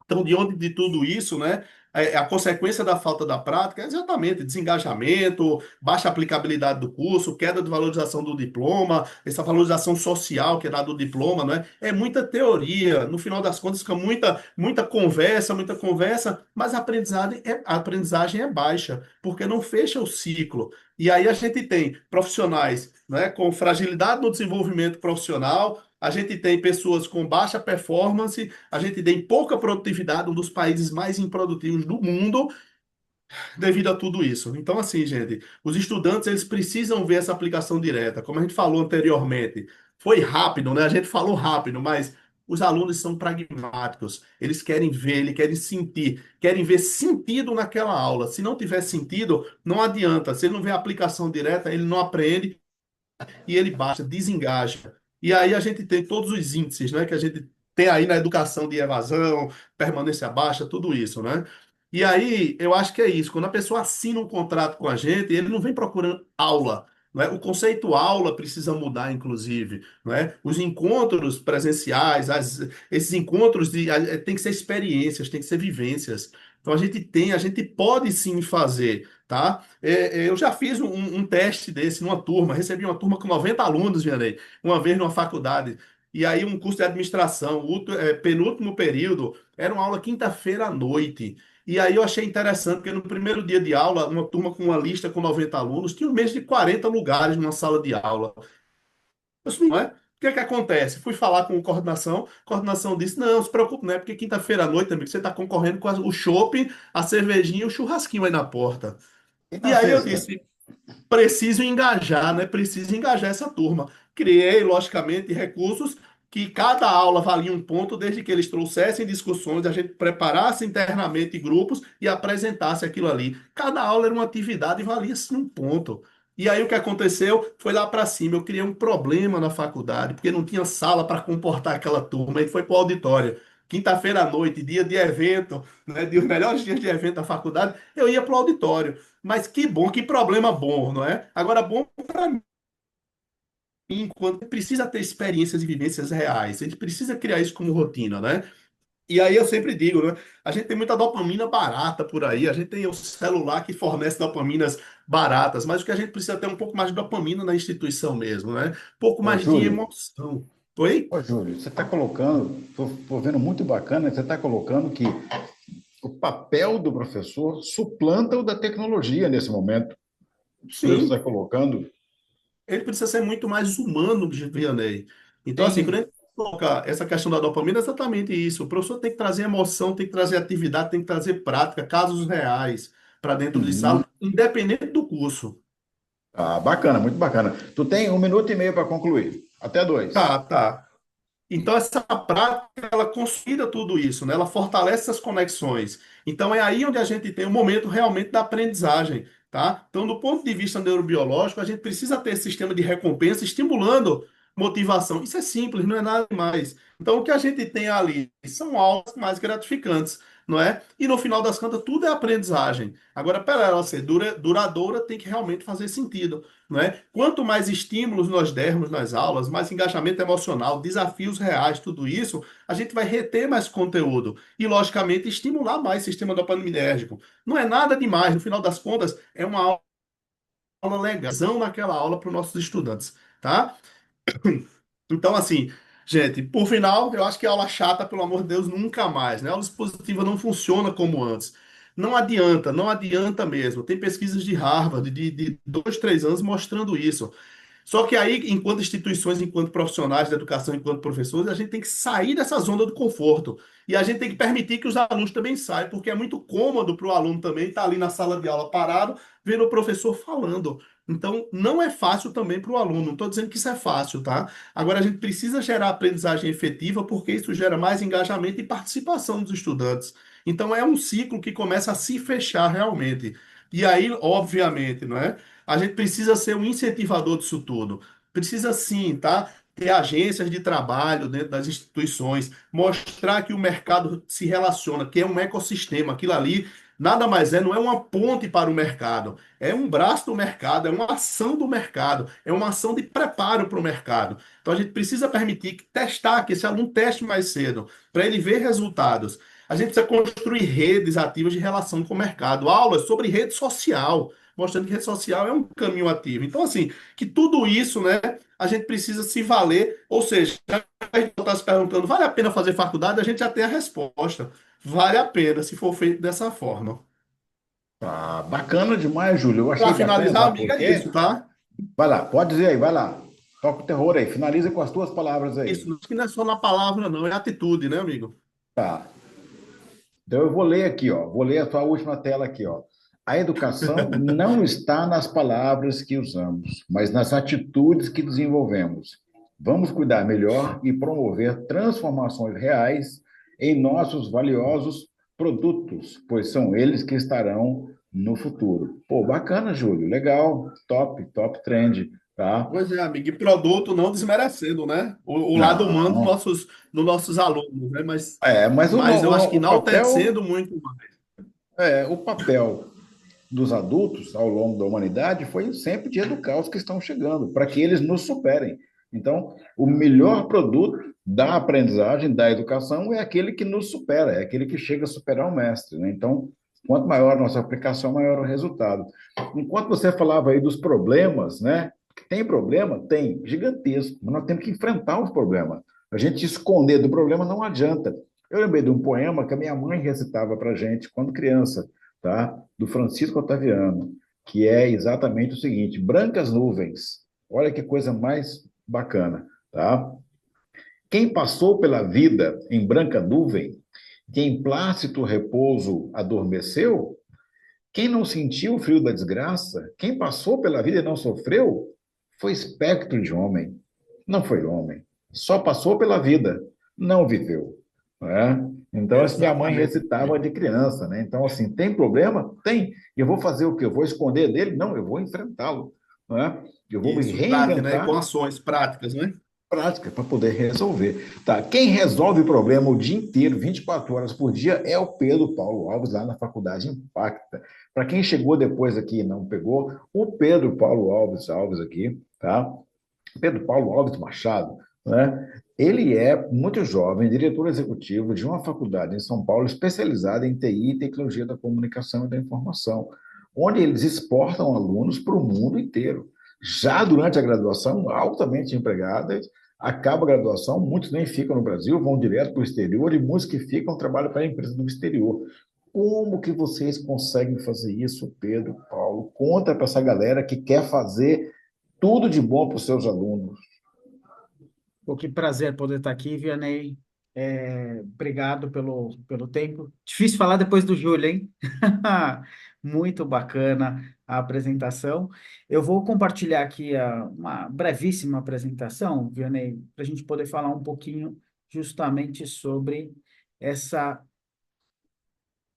Então, diante de tudo isso, né, a consequência da falta da prática é exatamente desengajamento, baixa aplicabilidade do curso, queda de valorização do diploma, essa valorização social que é dada do diploma, né? É muita teoria, no final das contas fica muita conversa, mas a aprendizagem é baixa, porque não fecha o ciclo. E aí a gente tem profissionais, né, com fragilidade no desenvolvimento profissional, a gente tem pessoas com baixa performance, a gente tem pouca produtividade, um dos países mais improdutivos do mundo, devido a tudo isso. Então, assim, gente, os estudantes eles precisam ver essa aplicação direta, como a gente falou anteriormente. foi rápido, né? A gente falou rápido, mas os alunos são pragmáticos. Eles querem ver, eles querem sentir, querem ver sentido naquela aula. Se não tiver sentido, não adianta. Se ele não vê a aplicação direta, ele não aprende e ele baixa, desengaja. E aí a gente tem todos os índices, né, que a gente tem aí na educação de evasão, permanência baixa, tudo isso, né? E aí eu acho que é isso. Quando a pessoa assina um contrato com a gente, ele não vem procurando aula. Não é? O conceito aula precisa mudar, inclusive. Não é? Os encontros presenciais, esses encontros tem que ser experiências, tem que ser vivências. Então a gente pode sim fazer, tá? Eu já fiz um teste desse numa turma, recebi uma turma com 90 alunos, Vianney, uma vez numa faculdade. E aí, um curso de administração, penúltimo período, era uma aula quinta-feira à noite. E aí eu achei interessante, porque no primeiro dia de aula, uma turma com uma lista com 90 alunos, tinha menos de 40 lugares numa sala de aula. Eu disse, não é? O que é que acontece? Fui falar com a coordenação disse, não, se preocupe, não é porque quinta-feira à noite, amigo, você está concorrendo com o chopp, a cervejinha e o churrasquinho aí na porta. E E na aí eu sexta? disse, preciso engajar, né? Preciso engajar essa turma. Criei, logicamente, recursos que cada aula valia um ponto, desde que eles trouxessem discussões, a gente preparasse internamente grupos e apresentasse aquilo ali. Cada aula era uma atividade e valia assim um ponto. E aí o que aconteceu foi lá para cima. Eu criei um problema na faculdade, porque não tinha sala para comportar aquela turma. A gente foi para o auditório. Quinta-feira à noite, dia de evento, né, de os melhores dias de evento da faculdade, eu ia para o auditório. Mas que bom, que problema bom, não é? Agora, bom para mim, quando precisa ter experiências e vivências reais, a gente precisa criar isso como rotina, né? E aí eu sempre digo, né? A gente tem muita dopamina barata por aí, a gente tem o celular que fornece dopaminas baratas, mas o que a gente precisa ter é um pouco mais de dopamina na instituição mesmo, né? Um pouco Ô, mais de Júlio, emoção. Oi? Júlio, você está colocando, tô vendo muito bacana, você está colocando que o papel do professor suplanta o da tecnologia nesse momento. Isso que você está Sim, colocando ele precisa ser muito mais humano, Vianney. Então, assim, quando a tem. gente coloca essa questão da dopamina, é exatamente isso. O professor tem que trazer emoção, tem que trazer atividade, tem que trazer prática, casos reais para dentro de Uhum. sala, independente do curso. Ah, bacana, muito bacana. Tu tem 1 minuto e meio para concluir. Até dois. Tá, tá. Então, essa prática, ela consolida tudo isso, né? Ela fortalece essas conexões. Então, é aí onde a gente tem o momento realmente da aprendizagem, tá? Então, do ponto de vista neurobiológico, a gente precisa ter esse sistema de recompensa estimulando motivação. Isso é simples, não é nada mais. Então, o que a gente tem ali são aulas mais gratificantes, não é? E no final das contas, tudo é aprendizagem. Agora, para ela ser duradoura, tem que realmente fazer sentido, não é? Quanto mais estímulos nós dermos nas aulas, mais engajamento emocional, desafios reais, tudo isso, a gente vai reter mais conteúdo e, logicamente, estimular mais o sistema dopaminérgico. Não é nada demais, no final das contas, é uma aula legal naquela aula para os nossos estudantes, tá? Então, assim, gente, por final, eu acho que a aula chata, pelo amor de Deus, nunca mais, né? A aula expositiva não funciona como antes. Não adianta, não adianta mesmo. Tem pesquisas de Harvard de 2, 3 anos mostrando isso. Só que aí, enquanto instituições, enquanto profissionais da educação, enquanto professores, a gente tem que sair dessa zona do conforto. E a gente tem que permitir que os alunos também saiam, porque é muito cômodo para o aluno também estar ali na sala de aula parado, vendo o professor falando. Então, não é fácil também para o aluno. Não estou dizendo que isso é fácil, tá? Agora, a gente precisa gerar aprendizagem efetiva, porque isso gera mais engajamento e participação dos estudantes. Então, é um ciclo que começa a se fechar realmente. E aí, obviamente, não é? A gente precisa ser um incentivador disso tudo. Precisa sim, tá? Ter agências de trabalho dentro das instituições, mostrar que o mercado se relaciona, que é um ecossistema. Aquilo ali nada mais é, não é uma ponte para o mercado, é um braço do mercado, é uma ação do mercado, é uma ação de preparo para o mercado. Então a gente precisa permitir que testar, que esse aluno teste mais cedo, para ele ver resultados. A gente precisa construir redes ativas de relação com o mercado, aulas sobre rede social, mostrando que rede social é um caminho ativo. Então, assim, que tudo isso, né, a gente precisa se valer, ou seja, já que a gente está se perguntando, vale a pena fazer faculdade? A gente já tem a resposta. Vale a pena se for feito dessa forma. Tá bacana demais, Júlio. Eu achei Para bacana, finalizar, sabe amiga, por é isso, quê? tá? Vai lá, pode dizer aí, vai lá. Toca o terror aí, finaliza com as tuas palavras aí. Isso, acho que não é só na palavra, não, é atitude, né, amigo? Tá. Então eu vou ler aqui, ó. Vou ler a tua última tela aqui, ó. A educação não está nas palavras que usamos, mas nas atitudes que desenvolvemos. Vamos cuidar melhor e promover transformações reais em nossos valiosos produtos, pois são eles que estarão no futuro. Pô, bacana, Júlio. Legal. Top, top trend, tá? Pois é, amigo, e produto não desmerecendo, né? O lado humano Não. dos nossos alunos, né? Mas Mas eu acho que o papel, enaltecendo muito mais. o papel dos adultos ao longo da humanidade foi sempre de educar os que estão chegando, para que eles nos superem. Então, o melhor produto da aprendizagem, da educação, é aquele que nos supera, é aquele que chega a superar o mestre, né? Então, quanto maior a nossa aplicação, maior o resultado. Enquanto você falava aí dos problemas, né? Tem problema? Tem, gigantesco, mas nós temos que enfrentar os problemas. A gente esconder do problema não adianta. Eu lembrei de um poema que a minha mãe recitava para a gente quando criança, tá? Do Francisco Otaviano, que é exatamente o seguinte: brancas nuvens. Olha que coisa mais bacana, tá? Quem passou pela vida em branca nuvem, que em plácido repouso adormeceu, quem não sentiu o frio da desgraça, quem passou pela vida e não sofreu, foi espectro de homem. Não foi homem. Só passou pela vida, não viveu. Né? Então, assim, minha mãe Exatamente, recitava amigo. de criança, né? Então, assim, tem problema? Tem. E eu vou fazer o quê? Eu vou esconder dele? Não, eu vou enfrentá-lo. Né? Eu vou me Isso, né? Com reinventar ações práticas, né? prática para poder resolver. Tá, quem resolve o problema o dia inteiro, 24 horas por dia, é o Pedro Paulo Alves, lá na Faculdade Impacta. Para quem chegou depois aqui e não pegou, o Pedro Paulo Alves aqui, tá? Pedro Paulo Alves Machado, né? Ele é muito jovem, diretor executivo de uma faculdade em São Paulo especializada em TI e tecnologia da comunicação e da informação, onde eles exportam alunos para o mundo inteiro. Já durante a graduação, altamente empregadas, acaba a graduação, muitos nem ficam no Brasil, vão direto para o exterior, e muitos que ficam trabalham para empresas do exterior. Como que vocês conseguem fazer isso, Pedro, Paulo? Conta para essa galera que quer fazer tudo de bom para os seus alunos. Pô, que prazer poder estar aqui, Vianney. Obrigado pelo tempo. Difícil falar depois do Júlio, hein? Muito bacana a apresentação. Eu vou compartilhar aqui uma brevíssima apresentação, Vianney, para a gente poder falar um pouquinho justamente sobre essa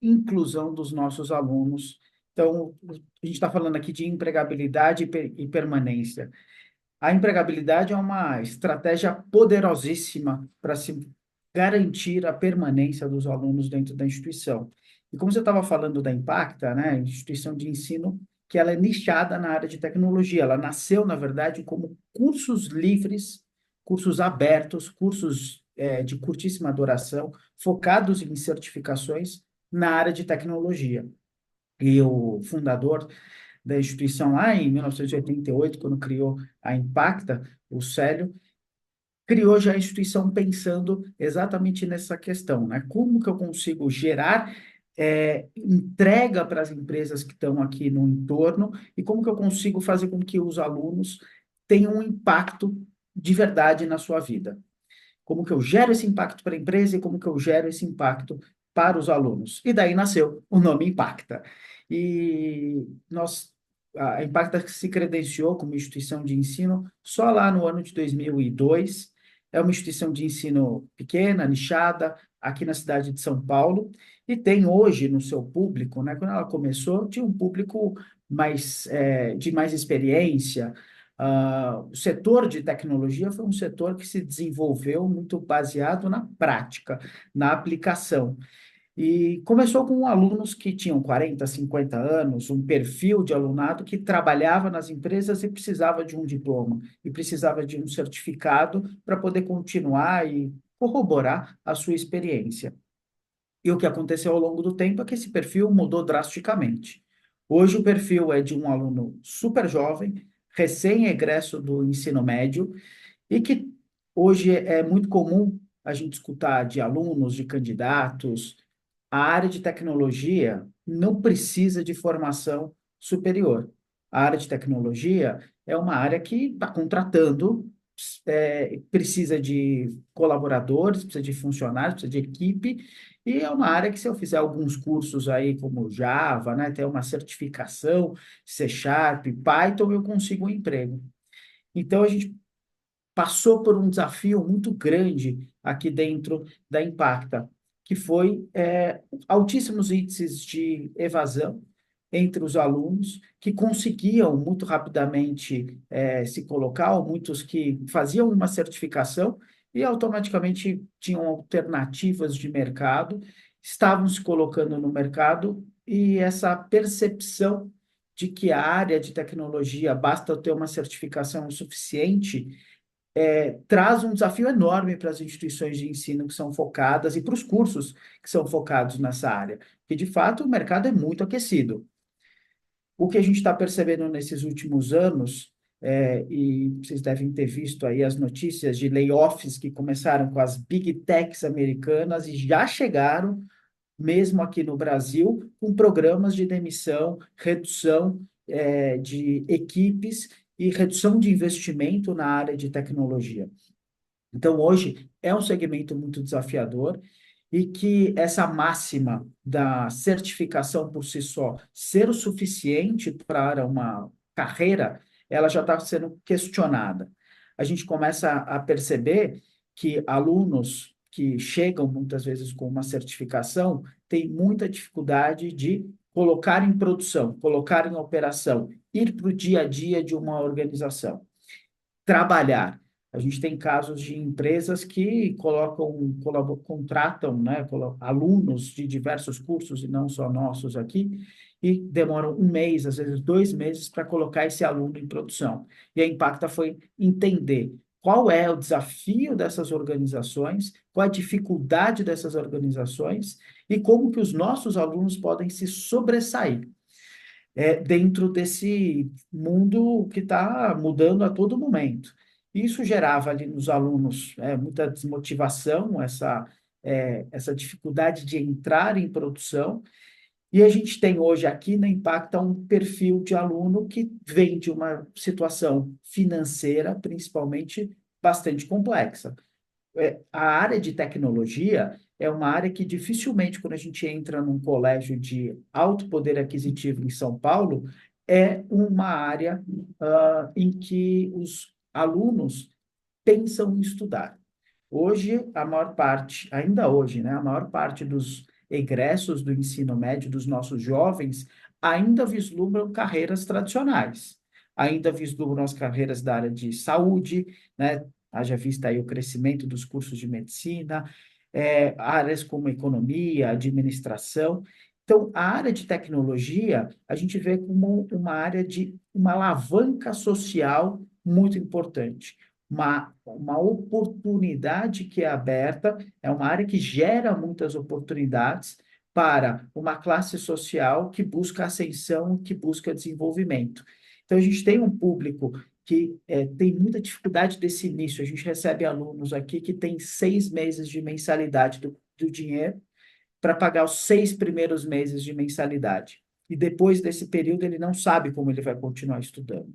inclusão dos nossos alunos. Então, a gente está falando aqui de empregabilidade e permanência. A empregabilidade é uma estratégia poderosíssima para se garantir a permanência dos alunos dentro da instituição. E como você estava falando da Impacta, né, instituição de ensino que ela é nichada na área de tecnologia, ela nasceu, na verdade, como cursos livres, cursos abertos, cursos de curtíssima duração, focados em certificações na área de tecnologia. E o fundador da instituição lá em 1988, quando criou a Impacta, o Célio, criou já a instituição pensando exatamente nessa questão, né? Como que eu consigo gerar entrega para as empresas que estão aqui no entorno e como que eu consigo fazer com que os alunos tenham um impacto de verdade na sua vida. Como que eu gero esse impacto para a empresa e como que eu gero esse impacto para os alunos. E daí nasceu o nome Impacta. E a Impacta se credenciou como instituição de ensino só lá no ano de 2002. É uma instituição de ensino pequena, nichada, aqui na cidade de São Paulo, e tem hoje no seu público, né, quando ela começou, tinha um público de mais experiência. O setor de tecnologia foi um setor que se desenvolveu muito baseado na prática, na aplicação. E começou com alunos que tinham 40, 50 anos, um perfil de alunado que trabalhava nas empresas e precisava de um diploma, e precisava de um certificado para poder continuar e corroborar a sua experiência. E o que aconteceu ao longo do tempo é que esse perfil mudou drasticamente. Hoje o perfil é de um aluno super jovem, recém-egresso do ensino médio, e que hoje é muito comum a gente escutar de alunos, de candidatos. A área de tecnologia não precisa de formação superior. A área de tecnologia é uma área que está contratando, precisa de colaboradores, precisa de funcionários, precisa de equipe, e é uma área que, se eu fizer alguns cursos aí, como Java, né, ter uma certificação, C Sharp, Python, eu consigo um emprego. Então, a gente passou por um desafio muito grande aqui dentro da Impacta, que foi altíssimos índices de evasão entre os alunos, que conseguiam muito rapidamente se colocar, ou muitos que faziam uma certificação e automaticamente tinham alternativas de mercado, estavam se colocando no mercado, e essa percepção de que a área de tecnologia basta ter uma certificação suficiente traz um desafio enorme para as instituições de ensino que são focadas e para os cursos que são focados nessa área, porque de fato o mercado é muito aquecido. O que a gente está percebendo nesses últimos anos, e vocês devem ter visto aí as notícias de layoffs que começaram com as big techs americanas e já chegaram, mesmo aqui no Brasil, com programas de demissão, redução, de equipes e redução de investimento na área de tecnologia. Então, hoje é um segmento muito desafiador e que essa máxima da certificação por si só ser o suficiente para uma carreira, ela já está sendo questionada. A gente começa a perceber que alunos que chegam muitas vezes com uma certificação têm muita dificuldade de colocar em produção, colocar em operação, ir para o dia a dia de uma organização, trabalhar. A gente tem casos de empresas que contratam, né, alunos de diversos cursos, e não só nossos aqui, e demoram um mês, às vezes 2 meses, para colocar esse aluno em produção. E a Impacta foi entender qual é o desafio dessas organizações, qual a dificuldade dessas organizações, e como que os nossos alunos podem se sobressair dentro desse mundo que está mudando a todo momento. Isso gerava ali nos alunos muita desmotivação, essa dificuldade de entrar em produção, e a gente tem hoje aqui na Impacta um perfil de aluno que vem de uma situação financeira, principalmente, bastante complexa. A área de tecnologia é uma área que dificilmente, quando a gente entra num colégio de alto poder aquisitivo em São Paulo, é uma área em que os alunos pensam em estudar. Hoje, a maior parte, ainda hoje, né, a maior parte dos egressos do ensino médio, dos nossos jovens, ainda vislumbram carreiras tradicionais, ainda vislumbram as carreiras da área de saúde, né, haja vista aí o crescimento dos cursos de medicina, áreas como economia, administração. Então, a área de tecnologia, a gente vê como uma área de uma alavanca social muito importante, uma oportunidade que é aberta, é uma área que gera muitas oportunidades para uma classe social que busca ascensão, que busca desenvolvimento. Então, a gente tem um público que tem muita dificuldade desse início. A gente recebe alunos aqui que têm 6 meses de mensalidade do dinheiro para pagar os 6 primeiros meses de mensalidade. E depois desse período, ele não sabe como ele vai continuar estudando.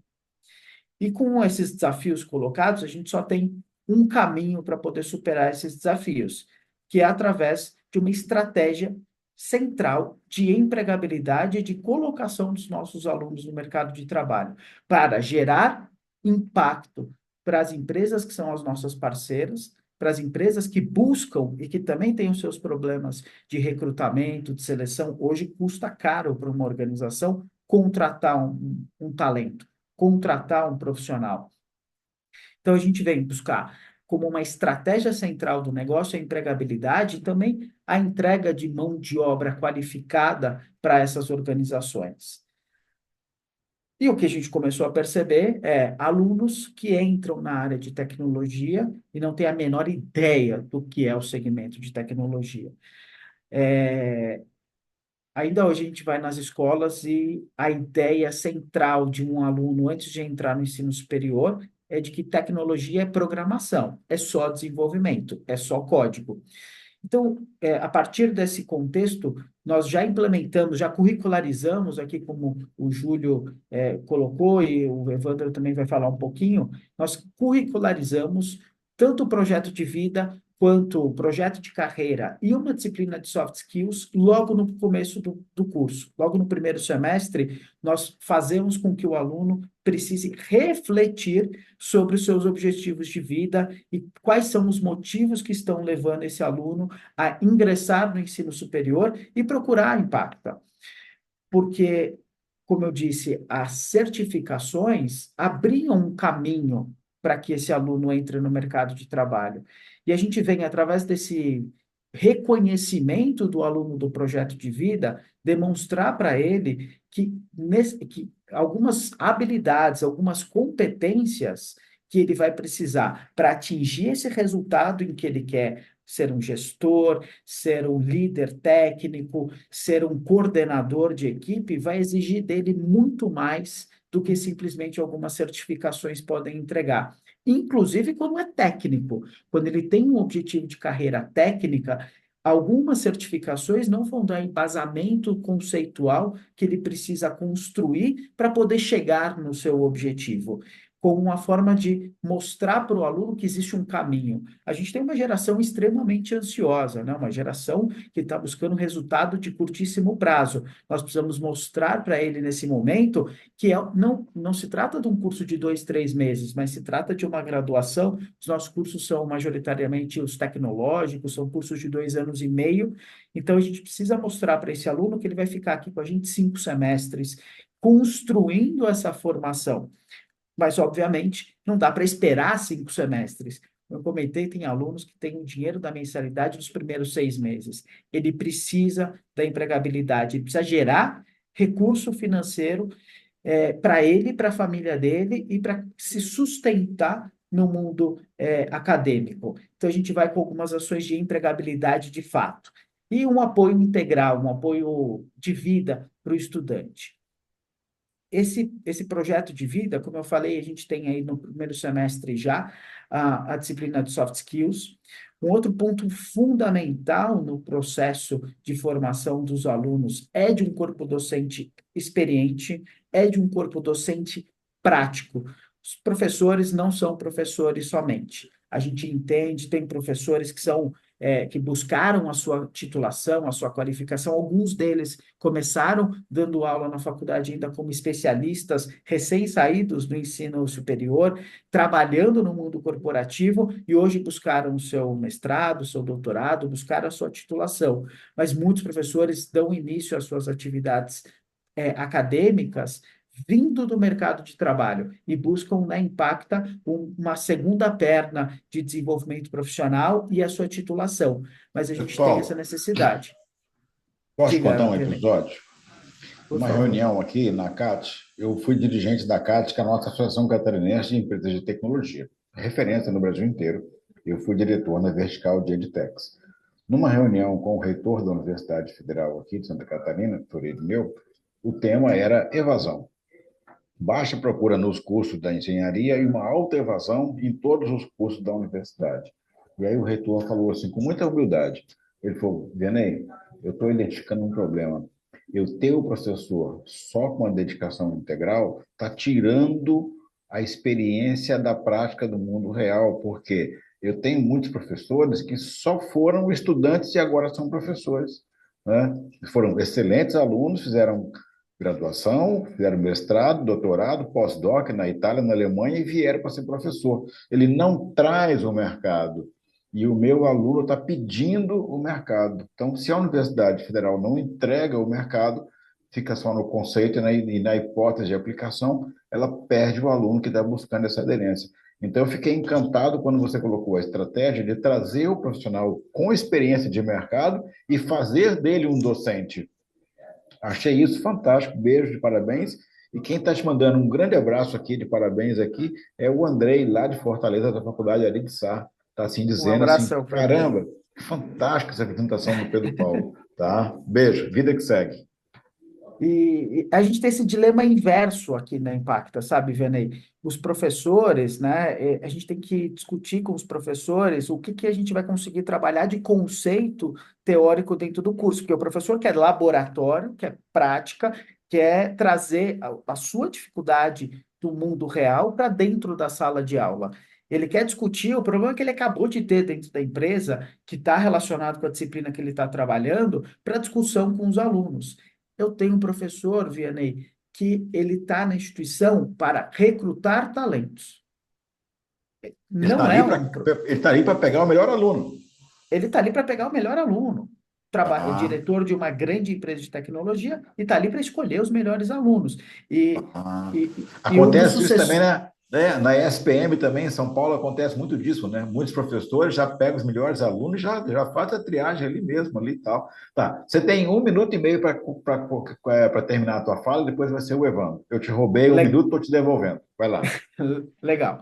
E com esses desafios colocados, a gente só tem um caminho para poder superar esses desafios, que é através de uma estratégia central de empregabilidade e de colocação dos nossos alunos no mercado de trabalho, para gerar impacto para as empresas que são as nossas parceiras, para as empresas que buscam e que também têm os seus problemas de recrutamento, de seleção. Hoje custa caro para uma organização contratar um talento, contratar um profissional. Então, a gente vem buscar como uma estratégia central do negócio a empregabilidade e também a entrega de mão de obra qualificada para essas organizações. E o que a gente começou a perceber é alunos que entram na área de tecnologia e não têm a menor ideia do que é o segmento de tecnologia. Ainda hoje a gente vai nas escolas e a ideia central de um aluno antes de entrar no ensino superior é de que tecnologia é programação, é só desenvolvimento, é só código. Então, a partir desse contexto, nós já implementamos, já curricularizamos aqui, como o Júlio colocou, e o Evandro também vai falar um pouquinho, nós curricularizamos tanto o projeto de vida quanto projeto de carreira e uma disciplina de soft skills logo no começo do curso. Logo no primeiro semestre, nós fazemos com que o aluno precise refletir sobre os seus objetivos de vida e quais são os motivos que estão levando esse aluno a ingressar no ensino superior e procurar a Impacta. Porque, como eu disse, as certificações abriam um caminho para que esse aluno entre no mercado de trabalho. E a gente vem, através desse reconhecimento do aluno do projeto de vida, demonstrar para ele que algumas habilidades, algumas competências que ele vai precisar para atingir esse resultado em que ele quer ser um gestor, ser um líder técnico, ser um coordenador de equipe, vai exigir dele muito mais do que simplesmente algumas certificações podem entregar. Inclusive quando é técnico, quando ele tem um objetivo de carreira técnica, algumas certificações não vão dar embasamento conceitual que ele precisa construir para poder chegar no seu objetivo, como uma forma de mostrar para o aluno que existe um caminho. A gente tem uma geração extremamente ansiosa, né? Uma geração que está buscando resultado de curtíssimo prazo. Nós precisamos mostrar para ele nesse momento que não se trata de um curso de 2, 3 meses, mas se trata de uma graduação. Os nossos cursos são majoritariamente os tecnológicos, são cursos de 2 anos e meio. Então, a gente precisa mostrar para esse aluno que ele vai ficar aqui com a gente 5 semestres, construindo essa formação. Mas, obviamente, não dá para esperar 5 semestres. Eu comentei, tem alunos que têm o dinheiro da mensalidade nos primeiros 6 meses. Ele precisa da empregabilidade, ele precisa gerar recurso financeiro para ele, para a família dele e para se sustentar no mundo acadêmico. Então, a gente vai com algumas ações de empregabilidade de fato. E um apoio integral, um apoio de vida para o estudante. Esse projeto de vida, como eu falei, a gente tem aí no primeiro semestre já a disciplina de soft skills. Um outro ponto fundamental no processo de formação dos alunos é de um corpo docente experiente, é de um corpo docente prático. Os professores não são professores somente. A gente entende, tem professores que são que buscaram a sua titulação, a sua qualificação. Alguns deles começaram dando aula na faculdade ainda como especialistas recém-saídos do ensino superior, trabalhando no mundo corporativo e hoje buscaram o seu mestrado, o seu doutorado, buscaram a sua titulação. Mas muitos professores dão início às suas atividades acadêmicas vindo do mercado de trabalho e buscam na Impacta uma segunda perna de desenvolvimento profissional e a sua titulação. Mas a gente tem essa Pessoal, necessidade. posso contar Diga, um Vianney, episódio? por Uma favor. reunião aqui na CAT, eu fui dirigente da CAT, que é a nossa Associação Catarinense de Empresas de Tecnologia, referência no Brasil inteiro. Eu fui diretor na vertical de EdTechs. Numa reunião com o reitor da Universidade Federal aqui de Santa Catarina, Torino meu, o tema era evasão. Baixa procura nos cursos da engenharia e uma alta evasão em todos os cursos da universidade. E aí o reitor falou assim, com muita humildade, ele falou, Vianney, eu estou identificando um problema. Eu ter o professor só com a dedicação integral está tirando a experiência da prática do mundo real, porque eu tenho muitos professores que só foram estudantes e agora são professores, né? Foram excelentes alunos, fizeram graduação, fizeram mestrado, doutorado, pós-doc na Itália, na Alemanha e vieram para ser professor. Ele não traz o mercado. E o meu aluno está pedindo o mercado. Então, se a Universidade Federal não entrega o mercado, fica só no conceito e na hipótese de aplicação, ela perde o aluno que está buscando essa aderência. Então, eu fiquei encantado quando você colocou a estratégia de trazer o profissional com experiência de mercado e fazer dele um docente. Achei isso fantástico. Beijo de parabéns. E quem está te mandando um grande abraço aqui, de parabéns aqui, é o Andrei, lá de Fortaleza, da Faculdade Ari de Sá. Está assim, Um dizendo assim, abração para ele. caramba, que fantástica essa apresentação do Pedro Paulo. Tá? Beijo, vida que segue. E a gente tem esse dilema inverso aqui na Impacta, sabe, Vianney? Os professores, né? A gente tem que discutir com os professores o que a gente vai conseguir trabalhar de conceito teórico dentro do curso, porque o professor quer laboratório, quer prática, quer trazer a sua dificuldade do mundo real para dentro da sala de aula. Ele quer discutir o problema que ele acabou de ter dentro da empresa, que está relacionado com a disciplina que ele está trabalhando, para discussão com os alunos. Eu tenho um professor, Vianney, que ele está na instituição para recrutar talentos. Não é um, Ele está ali para pegar o melhor aluno. ele está ali para pegar o melhor aluno. É Ah, diretor de uma grande empresa de tecnologia e está ali para escolher os melhores alunos. E, ah. e um dos Acontece isso também sucessores. na ESPM também, em São Paulo, acontece muito disso, né? Muitos professores já pegam os melhores alunos e já faz a triagem ali mesmo, ali e tal. Tá, você tem 1 minuto e meio para terminar a tua fala, depois vai ser o Evandro. Eu te roubei 1 minuto, estou te devolvendo. Vai lá. Legal.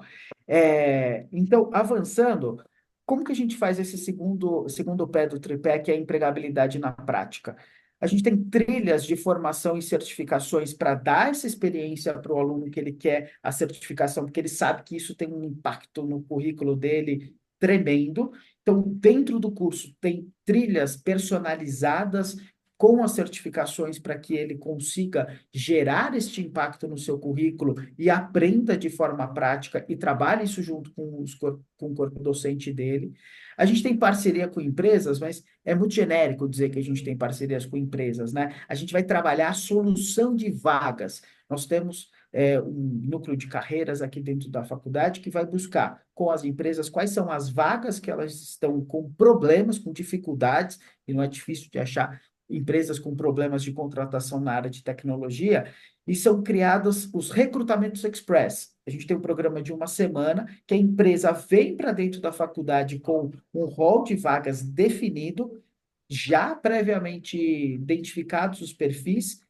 Então, avançando, como que a gente faz esse segundo pé do tripé, que é a empregabilidade na prática? A gente tem trilhas de formação e certificações para dar essa experiência para o aluno que ele quer a certificação, porque ele sabe que isso tem um impacto no currículo dele tremendo. Então, dentro do curso, tem trilhas personalizadas com as certificações para que ele consiga gerar este impacto no seu currículo e aprenda de forma prática e trabalhe isso junto com o corpo docente dele. A gente tem parceria com empresas, mas é muito genérico dizer que a gente tem parcerias com empresas, né? A gente vai trabalhar a solução de vagas. Nós temos um núcleo de carreiras aqui dentro da faculdade que vai buscar com as empresas quais são as vagas que elas estão com problemas, com dificuldades, e não é difícil de achar empresas com problemas de contratação na área de tecnologia, e são criados os recrutamentos express. A gente tem um programa de uma semana que a empresa vem para dentro da faculdade com um rol de vagas definido, já previamente identificados os perfis,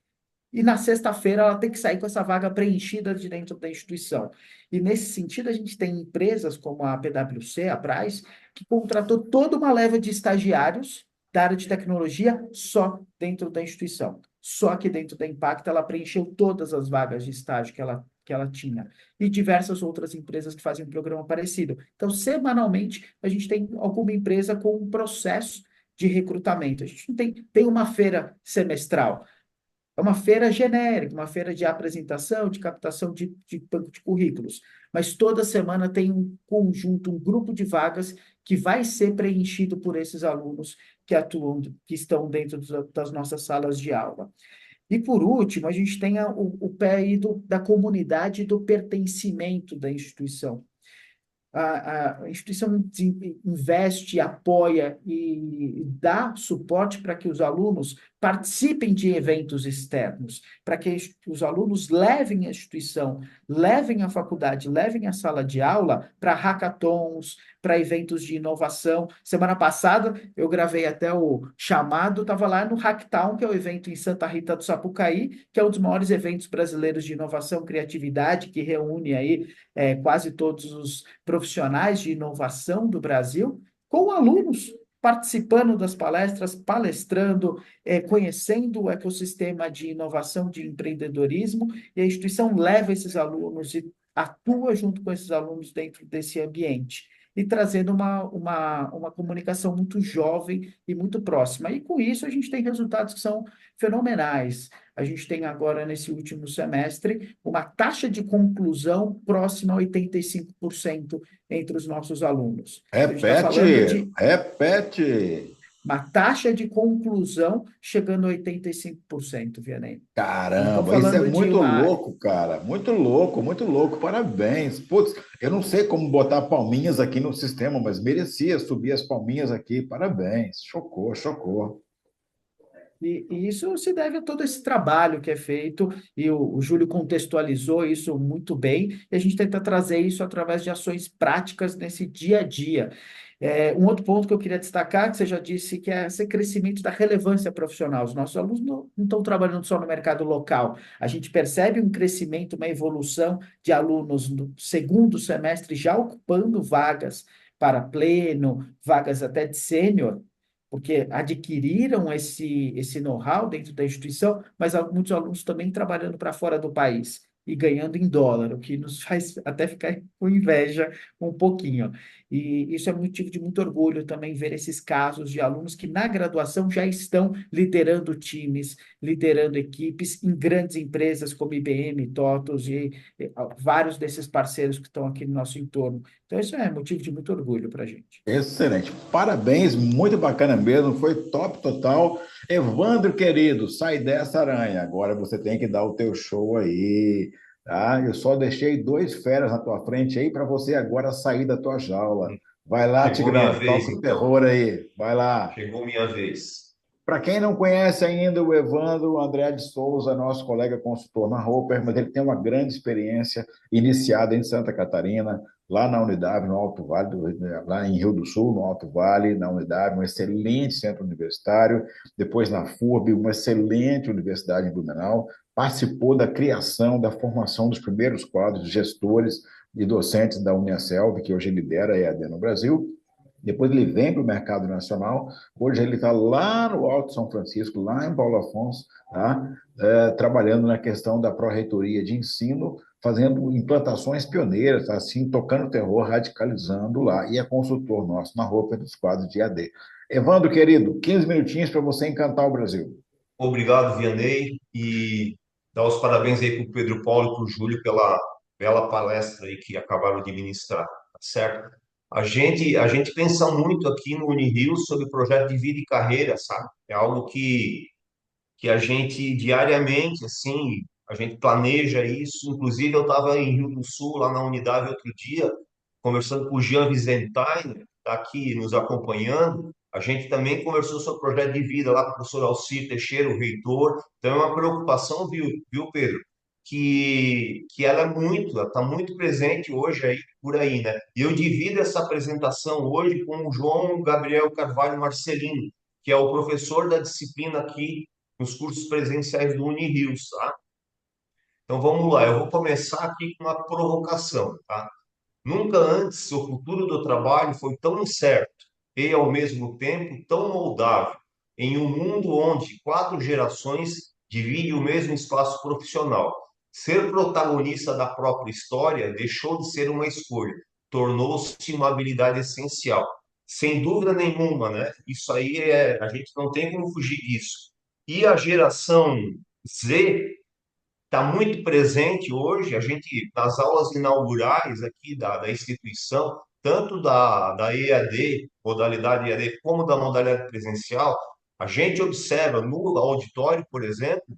e na sexta-feira ela tem que sair com essa vaga preenchida de dentro da instituição. E nesse sentido, a gente tem empresas como a PwC, a Price, que contratou toda uma leva de estagiários da área de tecnologia só dentro da instituição. Só que dentro da Impacta ela preencheu todas as vagas de estágio que ela tinha. E diversas outras empresas que fazem um programa parecido. Então, semanalmente, a gente tem alguma empresa com um processo de recrutamento. A gente não tem uma feira semestral. É uma feira genérica, uma feira de apresentação, de captação de banco de currículos. Mas toda semana tem um conjunto, um grupo de vagas que vai ser preenchido por esses alunos que atuam, que estão dentro das nossas salas de aula. E por último, a gente tem o pé aí da comunidade e do pertencimento da instituição. A instituição investe, apoia e dá suporte para que os alunos participem de eventos externos, para que os alunos levem a instituição, levem a faculdade, levem a sala de aula para hackathons, para eventos de inovação. Semana passada eu gravei até o chamado, estava lá no Hacktown, que é o evento em Santa Rita do Sapucaí, que é um dos maiores eventos brasileiros de inovação e criatividade, que reúne aí quase todos os profissionais de inovação do Brasil, com alunos participando das palestras, palestrando, conhecendo o ecossistema de inovação, de empreendedorismo, e a instituição leva esses alunos e atua junto com esses alunos dentro desse ambiente. E trazendo uma comunicação muito jovem e muito próxima. E com isso a gente tem resultados que são fenomenais. A gente tem agora, nesse último semestre, uma taxa de conclusão próxima a 85% entre os nossos alunos. A gente está falando Repete, de repete. uma taxa de conclusão chegando a 85%, Vianney. Não estou Caramba, isso é falando de muito uma. louco, cara. Muito louco, muito louco. Parabéns. Putz, eu não sei como botar palminhas aqui no sistema, mas merecia subir as palminhas aqui. Parabéns. Chocou, chocou. E isso se deve a todo esse trabalho que é feito, e o Júlio contextualizou isso muito bem, e a gente tenta trazer isso através de ações práticas nesse dia a dia. Um outro ponto que eu queria destacar, que você já disse, que é esse crescimento da relevância profissional. Os nossos alunos não estão trabalhando só no mercado local. A gente percebe um crescimento, uma evolução de alunos no segundo semestre já ocupando vagas para pleno, vagas até de sênior, porque adquiriram esse know-how dentro da instituição, mas há muitos alunos também trabalhando para fora do país e ganhando em dólar, o que nos faz até ficar com inveja um pouquinho. E isso é motivo de muito orgulho também ver esses casos de alunos que na graduação já estão liderando times, liderando equipes em grandes empresas como IBM, TOTOS e vários desses parceiros que estão aqui no nosso entorno. Então, isso é motivo de muito orgulho para a gente. Excelente. Parabéns, muito bacana mesmo, foi top total. Evandro, querido, sai dessa aranha. Agora você tem que dar o teu show aí, tá? Eu só deixei dois feras na tua frente aí para você agora sair da tua jaula. Vai lá, Chegou minha Tigrão, vez, toca o então. terror aí. Vai lá. Chegou minha vez. Para quem não conhece ainda o Evandro, o André de Souza, nosso colega consultor na Roper, mas ele tem uma grande experiência iniciada em Santa Catarina, lá na Unidade, no Alto Vale, lá em Rio do Sul, no Alto Vale, na Unidade, um excelente centro universitário, depois na FURB, uma excelente universidade em Blumenau, participou da criação, da formação dos primeiros quadros gestores e docentes da Uniaselv, que hoje lidera a EAD no Brasil. Depois ele vem para o mercado nacional. Hoje ele está lá no Alto São Francisco, lá em Paulo Afonso, tá? Trabalhando na questão da pró-reitoria de ensino, fazendo implantações pioneiras, assim, tocando terror, radicalizando lá. E é consultor nosso na roupa dos quadros de AD. Evandro, querido, 15 minutinhos para você encantar o Brasil. Obrigado, Vianney, e dar os parabéns aí para o Pedro Paulo e para o Júlio pela bela palestra aí que acabaram de ministrar, tá certo? A gente pensa muito aqui no Unirio sobre projeto de vida e carreira, sabe? É algo que a gente diariamente, assim, a gente planeja isso. Inclusive, eu estava em Rio do Sul, lá na unidade, outro dia, conversando com o Jean Vizentain, que está aqui nos acompanhando. A gente também conversou sobre o projeto de vida lá com o professor Alcir Teixeira, o reitor. Então, é uma preocupação, viu, Pedro? Que ela é muito, ela está muito presente hoje aí, por aí, né? E eu divido essa apresentação hoje com o João Gabriel Carvalho Marcelino, que é o professor da disciplina aqui nos cursos presenciais do Unirios, tá? Então vamos lá, eu vou começar aqui com uma provocação, tá? Nunca antes o futuro do trabalho foi tão incerto e, ao mesmo tempo, tão moldável, em um mundo onde quatro gerações dividem o mesmo espaço profissional. Ser protagonista da própria história deixou de ser uma escolha, tornou-se uma habilidade essencial. Sem dúvida nenhuma, né? Isso aí a gente não tem como fugir disso. E a geração Z está muito presente hoje, a gente, nas aulas inaugurais aqui da instituição, tanto da EAD, modalidade EAD, como da modalidade presencial, a gente observa no auditório, por exemplo,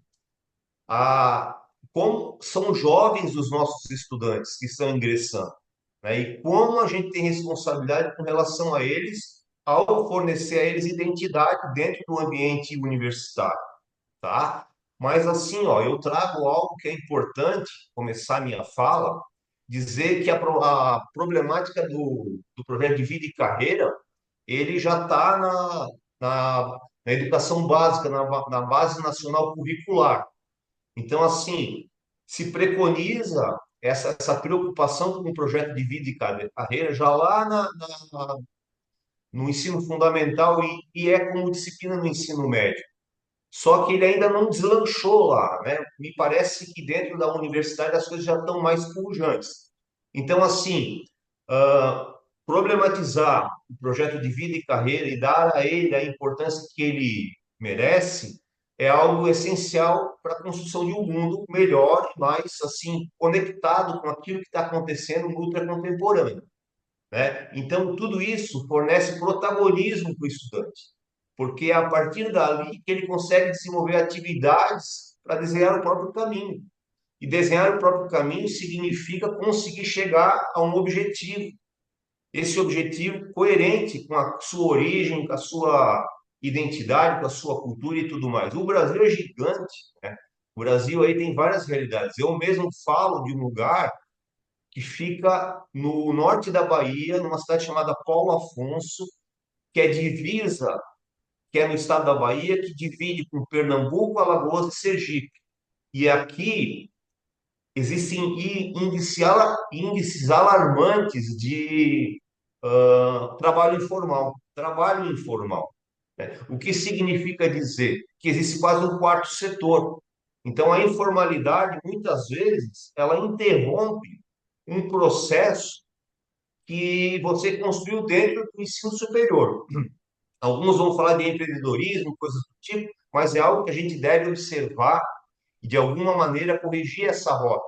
a, como são jovens os nossos estudantes que estão ingressando, né? E como a gente tem responsabilidade com relação a eles ao fornecer a eles identidade dentro do ambiente universitário, tá? Mas assim, ó, eu trago algo que é importante, começar a minha fala, dizer que a problemática do projeto de vida e carreira, ele já está na educação básica, na base nacional curricular. Então, assim, se preconiza essa preocupação com o projeto de vida e carreira já lá no ensino fundamental e é como disciplina no ensino médio. Só que ele ainda não deslanchou lá, né? Me parece que dentro da universidade as coisas já estão mais pujantes. Então, assim, ah, problematizar o projeto de vida e carreira e dar a ele a importância que ele merece é algo essencial para a construção de um mundo melhor e mais, assim, conectado com aquilo que está acontecendo no ultracontemporâneo, né? Então, tudo isso fornece protagonismo para o estudante, porque é a partir dali que ele consegue desenvolver atividades para desenhar o próprio caminho. E desenhar o próprio caminho significa conseguir chegar a um objetivo. Esse objetivo coerente com a sua origem, com a sua identidade, com a sua cultura e tudo mais. O Brasil é gigante, né? O Brasil aí tem várias realidades. Eu mesmo falo de um lugar que fica no norte da Bahia, numa cidade chamada Paulo Afonso, que é divisa, que é no estado da Bahia, que divide com Pernambuco, Alagoas e Sergipe. E aqui existem índices alarmantes de trabalho informal. Trabalho informal, né? O que significa dizer que existe quase um quarto setor. Então, a informalidade, muitas vezes, ela interrompe um processo que você construiu dentro do ensino superior. Alguns vão falar de empreendedorismo, coisas do tipo, mas é algo que a gente deve observar e, de alguma maneira, corrigir essa rota.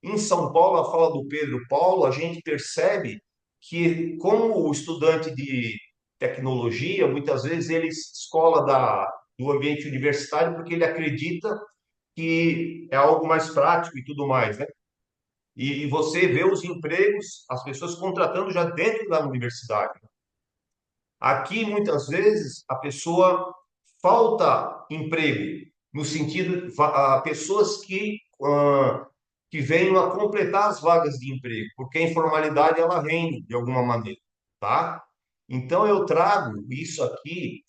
Em São Paulo, a fala do Pedro Paulo, a gente percebe que, como o estudante de tecnologia, muitas vezes ele se escola do ambiente universitário porque ele acredita que é algo mais prático e tudo mais, né? E você vê os empregos, as pessoas contratando já dentro da universidade. Aqui, muitas vezes, a pessoa falta emprego, no sentido, pessoas que venham a completar as vagas de emprego, porque a informalidade ela rende de alguma maneira, tá? Então, eu trago isso aqui,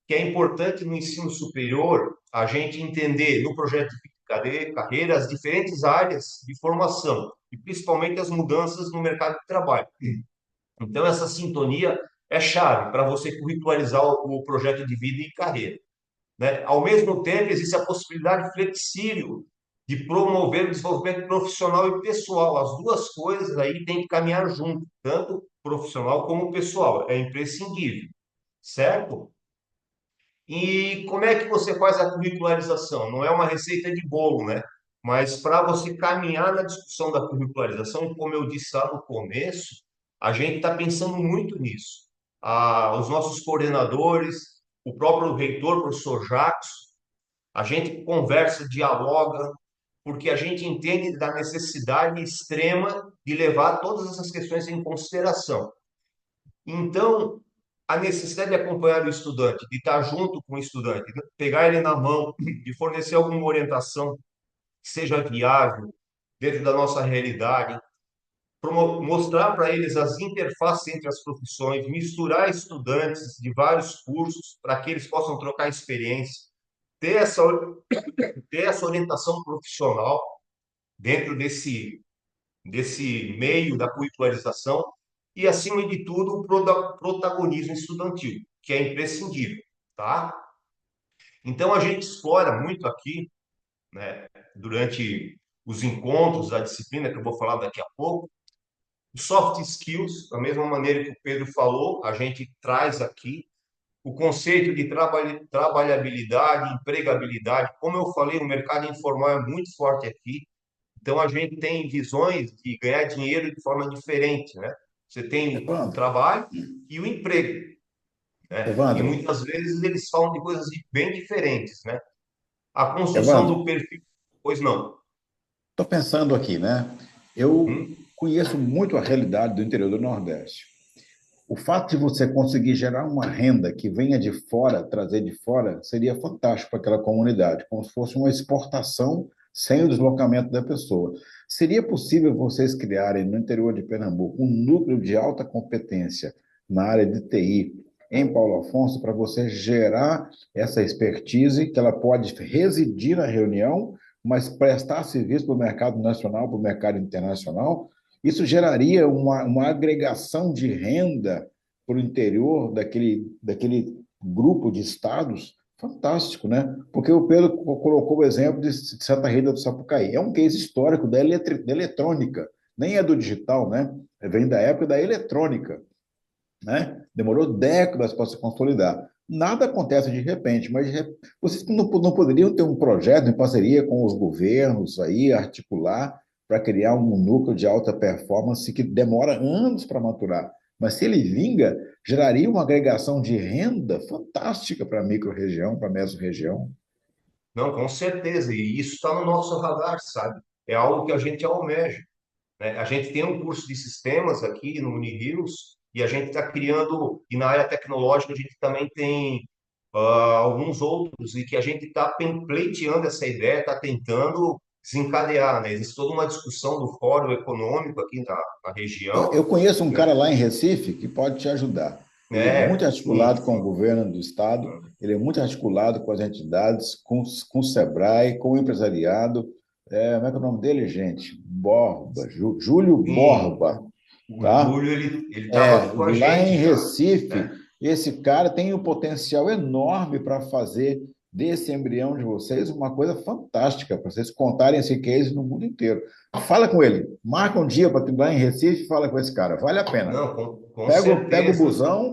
que é importante no ensino superior, a gente entender no projeto de carreira as diferentes áreas de formação, e principalmente as mudanças no mercado de trabalho. Então, essa sintonia é chave para você curricularizar o projeto de vida e carreira, né? Ao mesmo tempo, existe a possibilidade flexível de promover o desenvolvimento profissional e pessoal. As duas coisas aí têm que caminhar junto, tanto profissional como pessoal. É imprescindível, certo? E como é que você faz a curricularização? Não é uma receita de bolo, né? Mas para você caminhar na discussão da curricularização, como eu disse lá no começo, a gente está pensando muito nisso. Os nossos coordenadores, o próprio reitor, o professor Jacques, a gente conversa, dialoga, porque a gente entende da necessidade extrema de levar todas essas questões em consideração. Então, a necessidade de acompanhar o estudante, de estar junto com o estudante, de pegar ele na mão, de fornecer alguma orientação que seja viável dentro da nossa realidade, mostrar para eles as interfaces entre as profissões, misturar estudantes de vários cursos para que eles possam trocar experiência, ter essa, ter essa orientação profissional dentro desse meio da curricularização e, acima de tudo, o protagonismo estudantil, que é imprescindível, tá? Então, a gente explora muito aqui, né, durante os encontros da disciplina, que eu vou falar daqui a pouco, os soft skills, da mesma maneira que o Pedro falou, a gente traz aqui o conceito de trabalhabilidade, empregabilidade. Como eu falei, o mercado informal é muito forte aqui, então a gente tem visões de ganhar dinheiro de forma diferente, né? Você tem o Evandro, trabalho e o emprego, né? E Evandro, muitas vezes eles falam de coisas bem diferentes, né? A construção Evandro, do perfil, pois não. estou pensando aqui, né? Eu Uhum. conheço muito a realidade do interior do Nordeste. O fato de você conseguir gerar uma renda que venha de fora, trazer de fora, seria fantástico para aquela comunidade, como se fosse uma exportação sem o deslocamento da pessoa. Seria possível vocês criarem no interior de Pernambuco um núcleo de alta competência na área de TI em Paulo Afonso para você gerar essa expertise que ela pode residir na reunião, mas prestar serviço para o mercado nacional, para o mercado internacional? Isso geraria uma agregação de renda para o interior daquele grupo de estados fantástico, né? Porque o Pedro colocou o exemplo de Santa Rita do Sapucaí. É um case histórico da eletrônica, nem é do digital, né? Vem da época da eletrônica, né? Demorou décadas para se consolidar. Nada acontece de repente, mas vocês não poderiam ter um projeto em parceria com os governos aí, articular para criar um núcleo de alta performance que demora anos para maturar. Mas se ele vinga, geraria uma agregação de renda fantástica para a micro-região, para a meso-região. Não, com certeza. E isso está no nosso radar, sabe? É algo que a gente almeja, né? A gente tem um curso de sistemas aqui no UniRios e a gente está criando, e na área tecnológica a gente também tem alguns outros, e que a gente está pleiteando essa ideia, está tentando desencadear, né? Existe toda uma discussão do Fórum Econômico aqui na região, Eu conheço um né? cara lá em Recife que pode te ajudar. Ele é muito Sim, articulado com o sim. governo do estado, ele é muito articulado com as entidades, com o SEBRAE, com o empresariado. Como é que é o nome dele, gente? Borba, Júlio Sim. Borba, O tá? Júlio, ele estava aqui com a Lá em gente já, Recife, né? esse cara tem um potencial enorme para fazer desse embrião de vocês uma coisa fantástica, para vocês contarem esse case no mundo inteiro. Fala com ele, marca um dia para ir lá em Recife e fala com esse cara, vale a pena. Não, com certeza.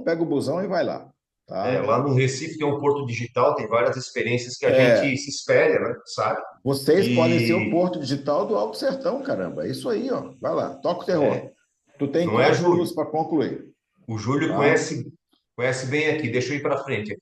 Pega o busão e vai lá, tá? Lá no Recife tem um Porto Digital, tem várias experiências que a gente É, se espelha, né? Sabe? vocês podem ser o E Porto Digital do Alto Sertão, caramba. É isso aí, ó. Vai lá, toca o terror. é, Tu tem Não é, 4 minutos Júlio? para concluir, O Júlio tá? conhece bem aqui. Deixa eu ir para frente aqui.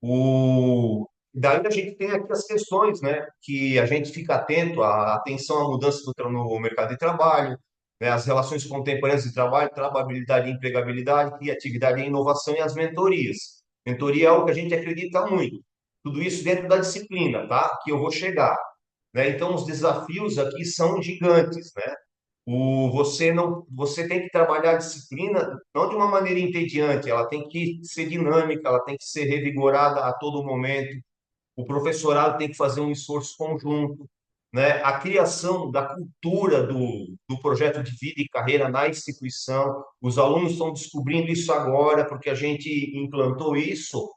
O... Daí a gente tem aqui as questões, né? Que a gente fica atento à atenção à mudança no mercado de trabalho, né? As relações contemporâneas de trabalho, trabalhabilidade e empregabilidade, criatividade e inovação e as mentorias. Mentoria é algo que a gente acredita muito. Tudo isso dentro da disciplina, tá? Que eu vou chegar, né? Então, os desafios aqui são gigantes, né? Você não, você tem que trabalhar a disciplina não de uma maneira entediante, ela tem que ser dinâmica, ela tem que ser revigorada a todo momento. O professorado tem que fazer um esforço conjunto, né? A criação da cultura do projeto de vida e carreira na instituição. Os alunos estão descobrindo isso agora, porque a gente implantou isso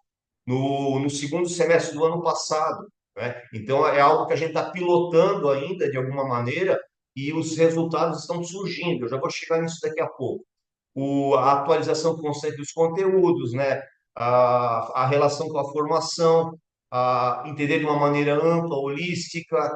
no segundo semestre do ano passado, né? Então, é algo que a gente está pilotando ainda, de alguma maneira, e os resultados estão surgindo. Eu já vou chegar nisso daqui a pouco. A atualização constante dos conteúdos, né? A relação com a formação, a entender de uma maneira ampla, holística,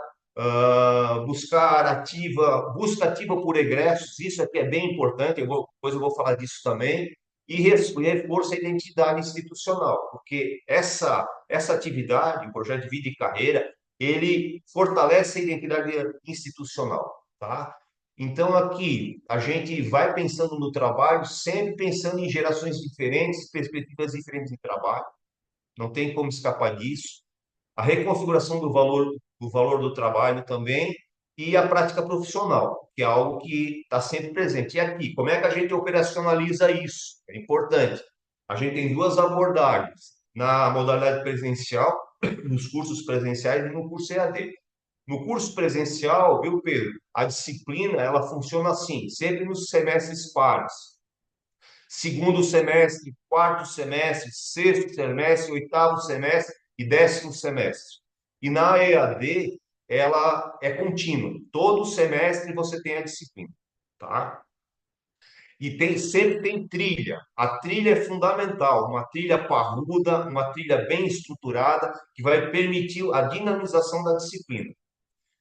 busca ativa por egressos, isso aqui é bem importante, depois eu vou falar disso também, e reforça a identidade institucional, porque essa atividade, o projeto de vida e carreira, ele fortalece a identidade institucional, tá? Então, aqui, a gente vai pensando no trabalho, sempre pensando em gerações diferentes, perspectivas diferentes de trabalho, não tem como escapar disso. A reconfiguração do valor do trabalho também e a prática profissional, que é algo que está sempre presente. E aqui, como é que a gente operacionaliza isso? É importante. A gente tem duas abordagens, na modalidade presencial, nos cursos presenciais e no curso EAD. No curso presencial, viu, Pedro? A disciplina, ela funciona assim, sempre nos semestres pares. Segundo semestre, quarto semestre, sexto semestre, oitavo semestre e 10º semestre. E na EAD, ela é contínua. Todo semestre você tem a disciplina, tá? E sempre tem trilha. A trilha é fundamental, uma trilha parruda, uma trilha bem estruturada, que vai permitir a dinamização da disciplina.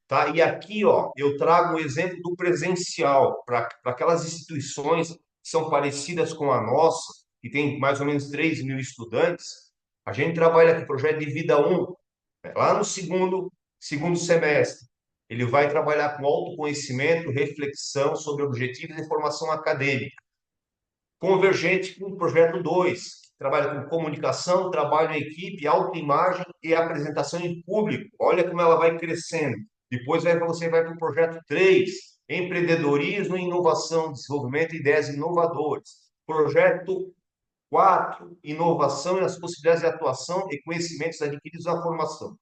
Tá? E aqui, ó, eu trago um exemplo do presencial para aquelas instituições que são parecidas com a nossa, que tem mais ou menos 3 mil estudantes. A gente trabalha com o projeto de vida 1, né? Lá no segundo semestre. Ele vai trabalhar com autoconhecimento, reflexão sobre objetivos e formação acadêmica. Convergente com o projeto 2, que trabalha com comunicação, trabalho em equipe, autoimagem e apresentação em público. Olha como ela vai crescendo. Depois você vai para o projeto 3, empreendedorismo, inovação, desenvolvimento de ideias inovadoras. Projeto 4, inovação e as possibilidades de atuação e conhecimentos adquiridos na formação.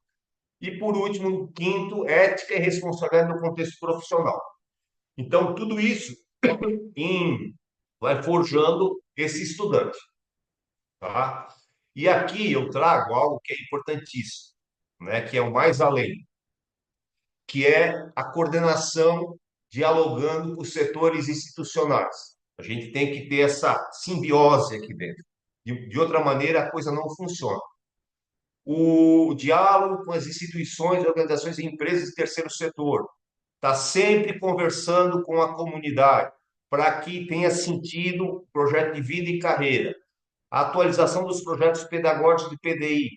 E, por último, no quinto, ética e responsabilidade no contexto profissional. Então, tudo isso vai forjando esse estudante, tá? E aqui eu trago algo que é importantíssimo, né? Que é o mais além, que é a coordenação dialogando com os setores institucionais. A gente tem que ter essa simbiose aqui dentro. De outra maneira, a coisa não funciona. O diálogo com as instituições, organizações e empresas do terceiro setor. Está sempre conversando com a comunidade para que tenha sentido o projeto de vida e carreira. A atualização dos projetos pedagógicos de PDI.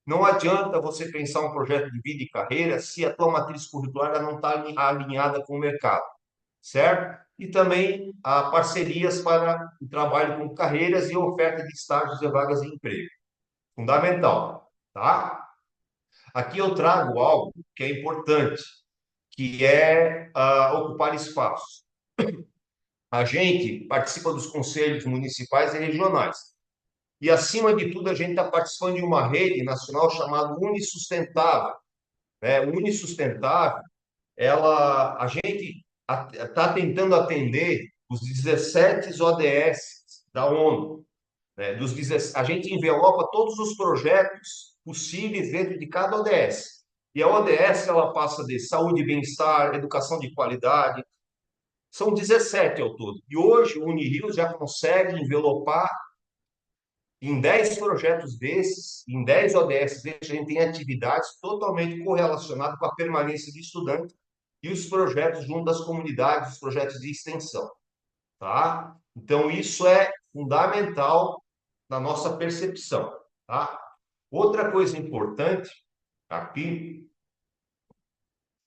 Não adianta você pensar um projeto de vida e carreira se a tua matriz curricular não está alinhada com o mercado, certo? E também parcerias para o trabalho com carreiras e oferta de estágios e vagas de emprego. Fundamental, tá? Aqui eu trago algo que é importante, que é ocupar espaço. A gente participa dos conselhos municipais e regionais. E, acima de tudo, a gente está participando de uma rede nacional chamada Unisustentável. Né? Unisustentável, a gente está tentando atender os 17 ODS da ONU. Né? A gente envelopa todos os projetos possíveis dentro de cada ODS. E a ODS, ela passa de saúde e bem-estar, educação de qualidade, são 17 ao todo. E hoje o Unirio já consegue envelopar em 10 projetos desses, em 10 ODS desses, a gente tem atividades totalmente correlacionadas com a permanência de estudante e os projetos junto às comunidades, os projetos de extensão. tá? Então, isso é fundamental na nossa percepção, tá? Outra coisa importante aqui,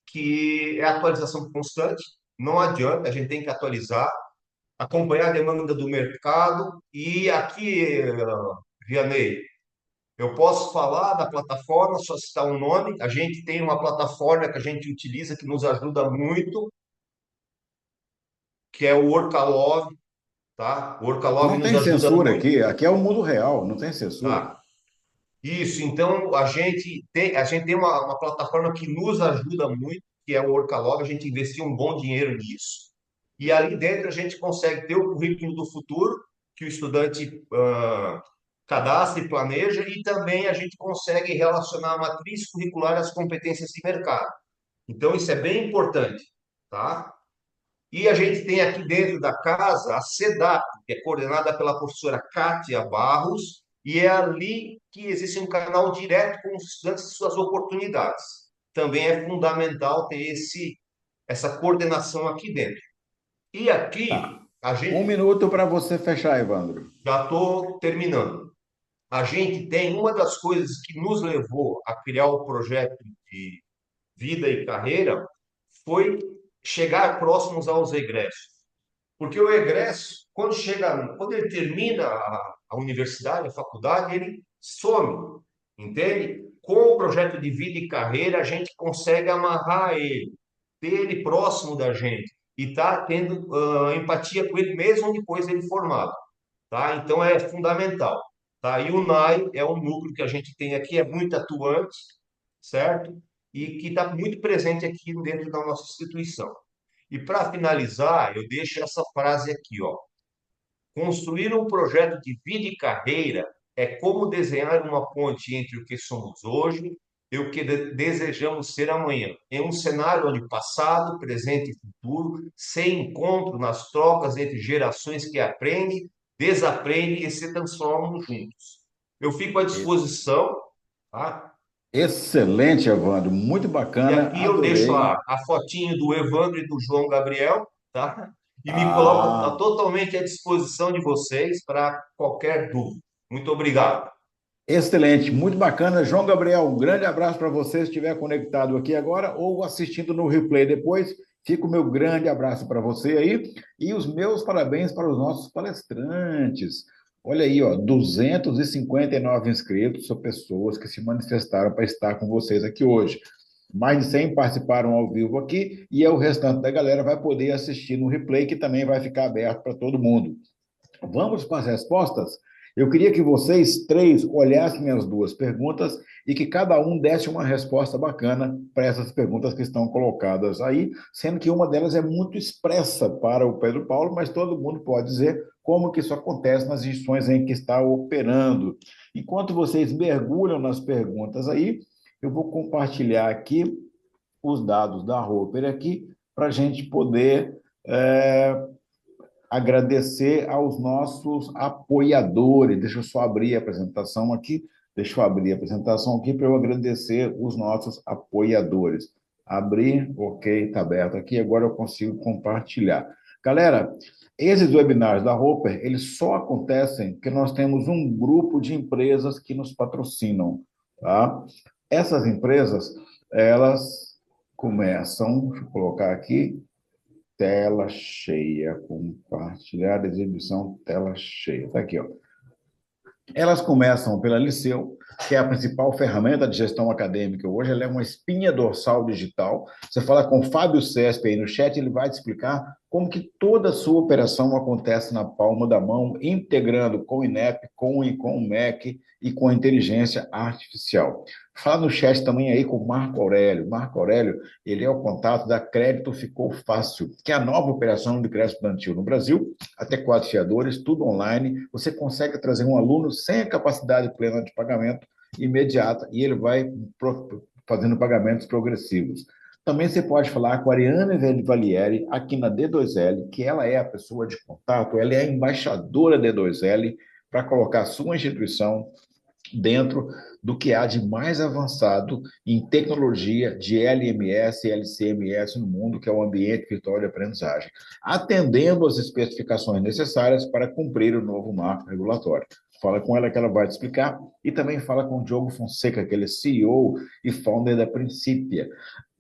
que é a atualização constante. Não adianta, a gente tem que atualizar, acompanhar a demanda do mercado. E aqui, Vianney, eu posso falar da plataforma, só citar um nome. A gente tem uma plataforma que a gente utiliza que nos ajuda muito, que é o Workalove, tá? O Workalove Não nos tem ajuda censura muito, aqui, aqui é o mundo real, não tem censura. tá? Isso, então a gente tem uma plataforma que nos ajuda muito, que é o Workalog, a gente investiu um bom dinheiro nisso. E ali dentro a gente consegue ter o currículo do futuro, que o estudante cadastra e planeja, e também a gente consegue relacionar a matriz curricular às competências de mercado. Então isso é bem importante, tá? E a gente tem aqui dentro da casa a SEDAP, que é coordenada pela professora Kátia Barros, e é ali que existe um canal direto com os estudantes e suas oportunidades. Também é fundamental ter essa coordenação aqui dentro. E Tá. aqui, a Um gente, minuto para você fechar, Evandro. já estou terminando. A gente tem uma das coisas que nos levou a criar o projeto de vida e carreira foi chegar próximos aos egressos. Porque o egresso, quando ele termina a universidade, a faculdade, ele some, entende? Com o projeto de vida e carreira, a gente consegue amarrar ele, ter ele próximo da gente e estar tendo empatia com ele mesmo depois dele formado, tá? Então é fundamental, tá? E o NAI é um núcleo que a gente tem aqui, é muito atuante, certo? E que está muito presente aqui dentro da nossa instituição. E para finalizar, eu deixo essa frase aqui, ó. Construir um projeto de vida e carreira é como desenhar uma ponte entre o que somos hoje e o que desejamos ser amanhã. Em um cenário onde passado, presente e futuro se encontram nas trocas entre gerações que aprendem, desaprendem e se transformam juntos. Eu fico à disposição, tá? Excelente, Evandro. Muito E bacana, aqui eu deixo adorei. a fotinho do Evandro e do João Gabriel, tá? E me coloco Ah, totalmente à disposição de vocês para qualquer dúvida. Muito obrigado. excelente, muito bacana. João Gabriel, um grande abraço para você se estiver conectado aqui agora ou assistindo no replay depois. Fica o meu grande abraço para você aí e os meus parabéns para os nossos palestrantes. Olha aí, ó, 259 inscritos, são pessoas que se manifestaram para estar com vocês aqui hoje. Mais de 100 participaram ao vivo aqui e o restante da galera vai poder assistir no replay, que também vai ficar aberto para todo mundo. Vamos para as respostas? Eu queria que vocês três olhassem as duas perguntas e que cada um desse uma resposta bacana para essas perguntas que estão colocadas aí, sendo que uma delas é muito expressa para o Pedro Paulo, mas todo mundo pode dizer como que isso acontece nas instituições em que está operando. Enquanto vocês mergulham nas perguntas aí, eu vou compartilhar aqui os dados da Roper aqui para a gente poder agradecer aos nossos apoiadores. Deixa eu só abrir a apresentação aqui. Deixa eu abrir a apresentação aqui para eu agradecer os nossos apoiadores. Abrir, ok, está aberto aqui. Agora eu consigo compartilhar. Galera, esses webinars da Roper, eles só acontecem porque nós temos um grupo de empresas que nos patrocinam, tá? Essas empresas, elas começam, deixa eu colocar aqui, tela cheia, compartilhar exibição, tela cheia. Está aqui, ó. Elas começam pela Liceu, que é a principal ferramenta de gestão acadêmica hoje, ela é uma espinha dorsal digital. Você fala com o Fábio Cesp aí no chat, ele vai te explicar como que toda a sua operação acontece na palma da mão, integrando com o INEP, com o MEC e com a inteligência artificial. Fala no chat também aí com o Marco Aurélio. Marco Aurélio, ele é o contato da Crédito Ficou Fácil, que é a nova operação de crédito estudantil no Brasil, até 4 fiadores, tudo online. Você consegue trazer um aluno sem a capacidade plena de pagamento imediata e ele vai fazendo pagamentos progressivos. Também você pode falar com a Ariane Valieri, aqui na D2L, que ela é a pessoa de contato, ela é a embaixadora D2L para colocar a sua instituição dentro do que há de mais avançado em tecnologia de LMS e LCMS no mundo, que é o ambiente virtual de aprendizagem, atendendo às especificações necessárias para cumprir o novo marco regulatório. Fala com ela que ela vai te explicar e também fala com o Diogo Fonseca, que ele é CEO e founder da Principia.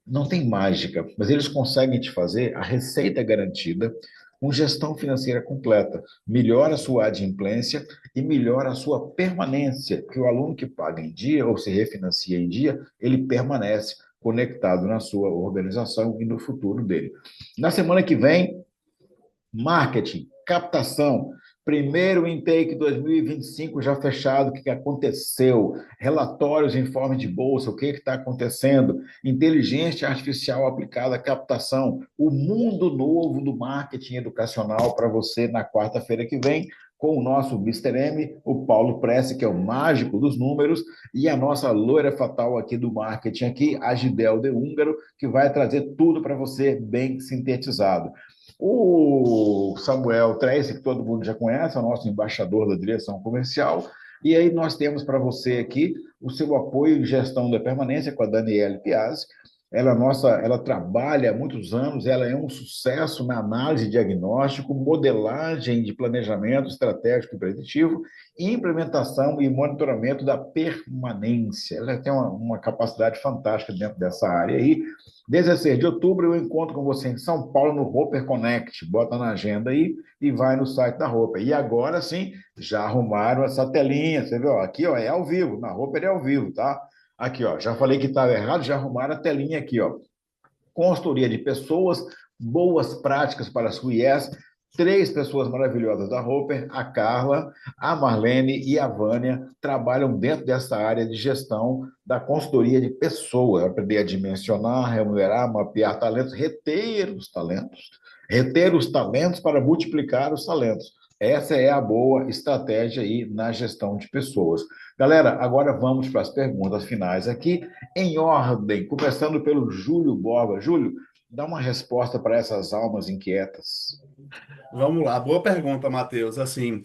Não tem mágica, mas eles conseguem te fazer a receita garantida com gestão financeira completa. Melhora a sua adimplência e melhora a sua permanência, que o aluno que paga em dia ou se refinancia em dia, ele permanece conectado na sua organização e no futuro dele. Na semana que vem, marketing, captação, primeiro intake 2025 já fechado, o que aconteceu? Relatórios em forma de bolsa, o que está acontecendo? Inteligência artificial aplicada à captação, o mundo novo do marketing educacional para você na quarta-feira que vem, com o nosso Mister M, o Paulo Prece, que é o mágico dos números, e a nossa loira fatal aqui do marketing, aqui, a Gidel de Húngaro, que vai trazer tudo para você bem sintetizado. O Samuel Tracy, que todo mundo já conhece, é o nosso embaixador da direção comercial. E aí nós temos para você aqui o seu apoio em gestão da permanência com a Daniele Piazzi. Ela trabalha há muitos anos, ela é um sucesso na análise de diagnóstico, modelagem de planejamento estratégico e preditivo, implementação e monitoramento da permanência. Ela tem uma capacidade fantástica dentro dessa área aí. 16 de outubro eu encontro com você em São Paulo no Roper Connect. Bota na agenda aí e vai no site da Roper. E agora sim, já arrumaram essa telinha. Você viu? Aqui ó, é ao vivo, na Roper é ao vivo, tá? Aqui, ó, já falei que estava errado, já arrumaram a telinha aqui, ó. Consultoria de pessoas, boas práticas para a sua IES, 3 pessoas maravilhosas da Roper, a Carla, a Marlene e a Vânia, trabalham dentro dessa área de gestão da consultoria de pessoas, aprender a dimensionar, remunerar, mapear talentos, reter os talentos para multiplicar os talentos. Essa é a boa estratégia aí na gestão de pessoas. Galera, agora vamos para as perguntas finais aqui, em ordem, começando pelo Júlio Borba. Júlio, dá uma resposta para essas almas inquietas. Vamos lá, boa pergunta, Matheus. Assim,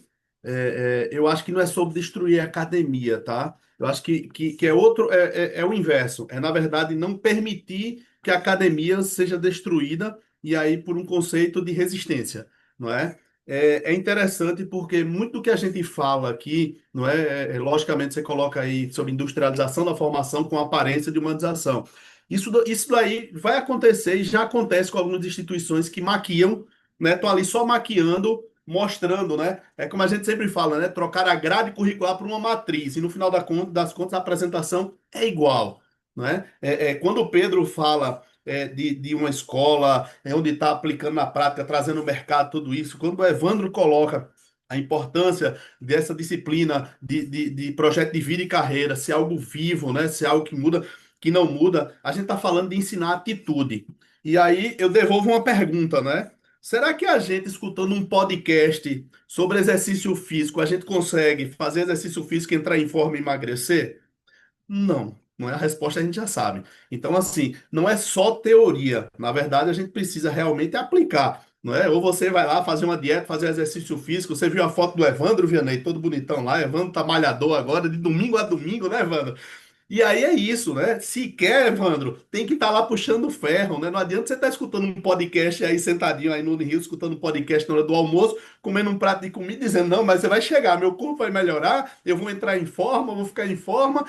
eu acho que não é sobre destruir a academia, tá? Eu acho que é outro, é o inverso. É, na verdade, não permitir que a academia seja destruída e aí por um conceito de resistência, não é? É interessante porque muito do que a gente fala aqui, não é? Logicamente, você coloca aí sobre industrialização da formação com aparência de humanização. Isso daí vai acontecer e já acontece com algumas instituições que maquiam, né? Estão ali só maquiando, mostrando, né? É como a gente sempre fala, né? Trocar a grade curricular por uma matriz e no final das contas a apresentação é igual, não é? Quando o Pedro fala de uma escola onde está aplicando na prática, trazendo o mercado, tudo isso, quando o Evandro coloca a importância dessa disciplina de projeto de vida e carreira, ser algo vivo, né? Ser algo que muda, que não muda, a gente está falando de ensinar atitude. E aí eu devolvo uma pergunta, né? Será que a gente, escutando um podcast sobre exercício físico, a gente consegue fazer exercício físico, entrar em forma e emagrecer? Não, não é a resposta, a gente já sabe. Então, assim, não é só teoria. Na verdade, a gente precisa realmente aplicar, não é? Ou você vai lá fazer uma dieta, fazer exercício físico. Você viu a foto do Evandro Vianney, todo bonitão lá. Evandro tá malhador agora, de domingo a domingo, né, Evandro? E aí é isso, né? Se quer, Evandro, tem que estar lá puxando ferro, né? Não adianta você estar escutando um podcast aí sentadinho aí no Rio, escutando um podcast na hora do almoço, comendo um prato de comida, dizendo, não, mas você vai chegar, meu corpo vai melhorar, eu vou entrar em forma, eu vou ficar em forma.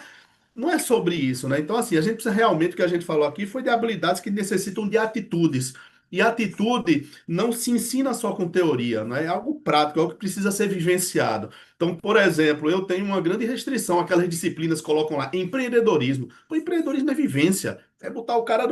Não é sobre isso, né? Então, assim, a gente precisa realmente, o que a gente falou aqui foi de habilidades que necessitam de atitudes. E atitude não se ensina só com teoria, né? É algo prático, é algo que precisa ser vivenciado. Então, por exemplo, eu tenho uma grande restrição, aquelas disciplinas que colocam lá, empreendedorismo. O empreendedorismo é vivência. É botar o cara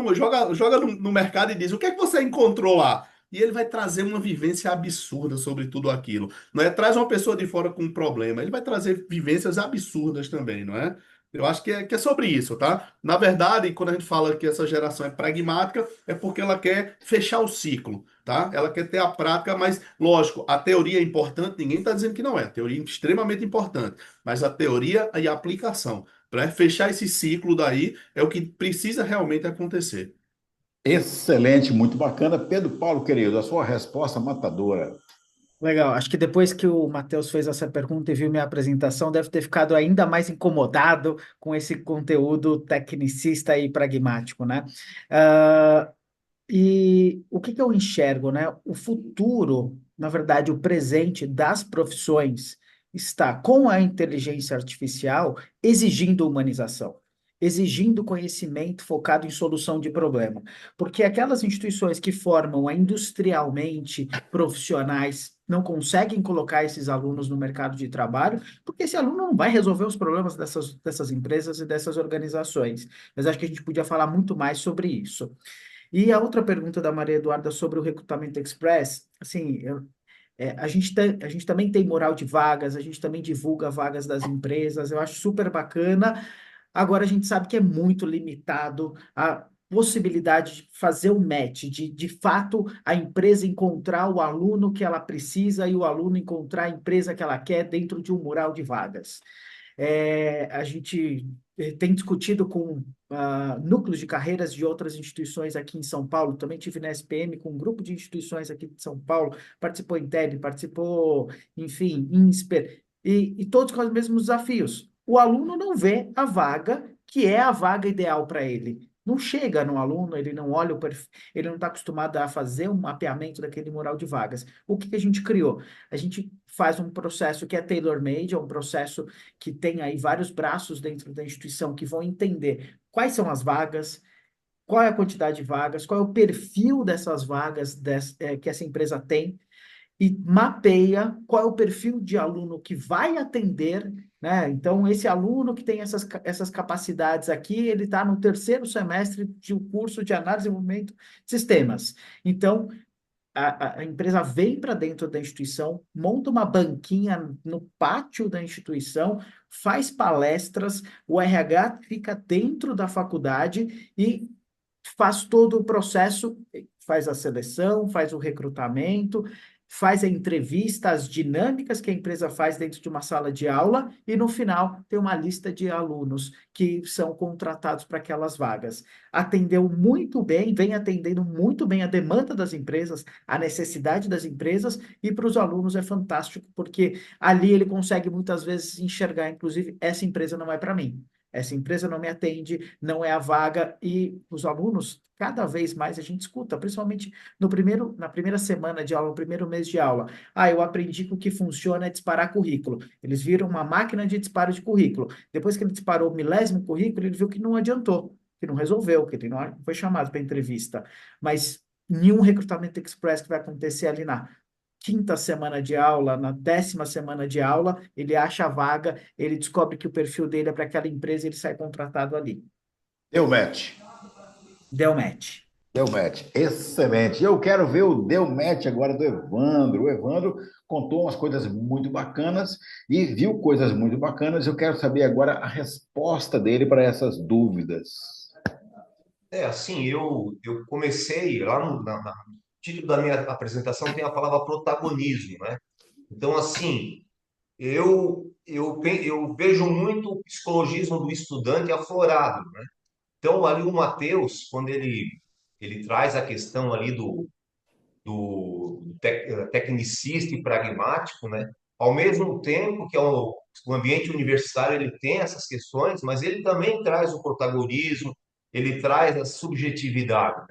joga no mercado e diz, o que é que você encontrou lá? E ele vai trazer uma vivência absurda sobre tudo aquilo. Não é? Traz uma pessoa de fora com um problema, ele vai trazer vivências absurdas também, não é? Eu acho que é sobre isso, tá? Na verdade, quando a gente fala que essa geração é pragmática, é porque ela quer fechar o ciclo, tá? Ela quer ter a prática, mas, lógico, a teoria é importante, ninguém está dizendo que não é. A teoria é extremamente importante, mas a teoria e a aplicação, para fechar esse ciclo daí, é o que precisa realmente acontecer. Excelente, muito bacana. Pedro Paulo, querido, a sua resposta matadora. Legal. Acho que depois que o Matheus fez essa pergunta e viu minha apresentação, deve ter ficado ainda mais incomodado com esse conteúdo tecnicista e pragmático, né? Ah, e o que que eu enxergo, né? O futuro, na verdade, o presente das profissões está com a inteligência artificial exigindo humanização, exigindo conhecimento focado em solução de problema. Porque aquelas instituições que formam industrialmente profissionais não conseguem colocar esses alunos no mercado de trabalho, porque esse aluno não vai resolver os problemas dessas empresas e dessas organizações. Mas acho que a gente podia falar muito mais sobre isso. E a outra pergunta da Maria Eduarda sobre o recrutamento express, assim, a gente também tem moral de vagas, a gente também divulga vagas das empresas, eu acho super bacana. Agora a gente sabe que é muito limitado a possibilidade de fazer o match, de fato a empresa encontrar o aluno que ela precisa e o aluno encontrar a empresa que ela quer dentro de um mural de vagas. A gente tem discutido com núcleos de carreiras de outras instituições aqui em São Paulo. Também tive na SPM com um grupo de instituições aqui de São Paulo, participou Intel, participou, enfim, INSPER, e todos com os mesmos desafios. O aluno não vê a vaga que é a vaga ideal para ele. Não chega no aluno, ele não olha o perfil, ele não está acostumado a fazer um mapeamento daquele mural de vagas. O que que a gente criou? A gente faz um processo que é tailor-made, é um processo que tem aí vários braços dentro da instituição que vão entender quais são as vagas, qual é a quantidade de vagas, qual é o perfil dessas vagas que essa empresa tem e mapeia qual é o perfil de aluno que vai atender, né? Então, esse aluno que tem essas capacidades aqui, ele está no terceiro semestre de um curso de análise e desenvolvimento de sistemas. Então, a empresa vem para dentro da instituição, monta uma banquinha no pátio da instituição, faz palestras, o RH fica dentro da faculdade e faz todo o processo, faz a seleção, faz o recrutamento, faz a entrevista, as dinâmicas que a empresa faz dentro de uma sala de aula e no final tem uma lista de alunos que são contratados para aquelas vagas. Atendeu muito bem, vem atendendo muito bem a demanda das empresas, a necessidade das empresas e para os alunos é fantástico porque ali ele consegue muitas vezes enxergar, inclusive, essa empresa não é para mim. Essa empresa não me atende, não é a vaga, e os alunos, cada vez mais a gente escuta, principalmente na primeira semana de aula, no primeiro mês de aula. Ah, eu aprendi que o que funciona é disparar currículo. Eles viram uma máquina de disparo de currículo. Depois que ele disparou o milésimo currículo, ele viu que não adiantou, que não resolveu, que ele não foi chamado para entrevista. Mas nenhum recrutamento express que vai acontecer ali na quinta semana de aula, na décima semana de aula, ele acha a vaga, ele descobre que o perfil dele é para aquela empresa e ele sai contratado ali. Deu match. Deu match. Deu match. Excelente. Eu quero ver o deu match agora do Evandro. O Evandro contou umas coisas muito bacanas e viu coisas muito bacanas. Eu quero saber agora a resposta dele para essas dúvidas. Assim, eu comecei lá no título da minha apresentação tem a palavra protagonismo, né? Então, assim, eu vejo muito o psicologismo do estudante aflorado, né? Então, ali o Matheus, quando ele traz a questão ali do tecnicista e pragmático, né? Ao mesmo tempo que o ambiente universitário ele tem essas questões, mas ele também traz o protagonismo, ele traz a subjetividade.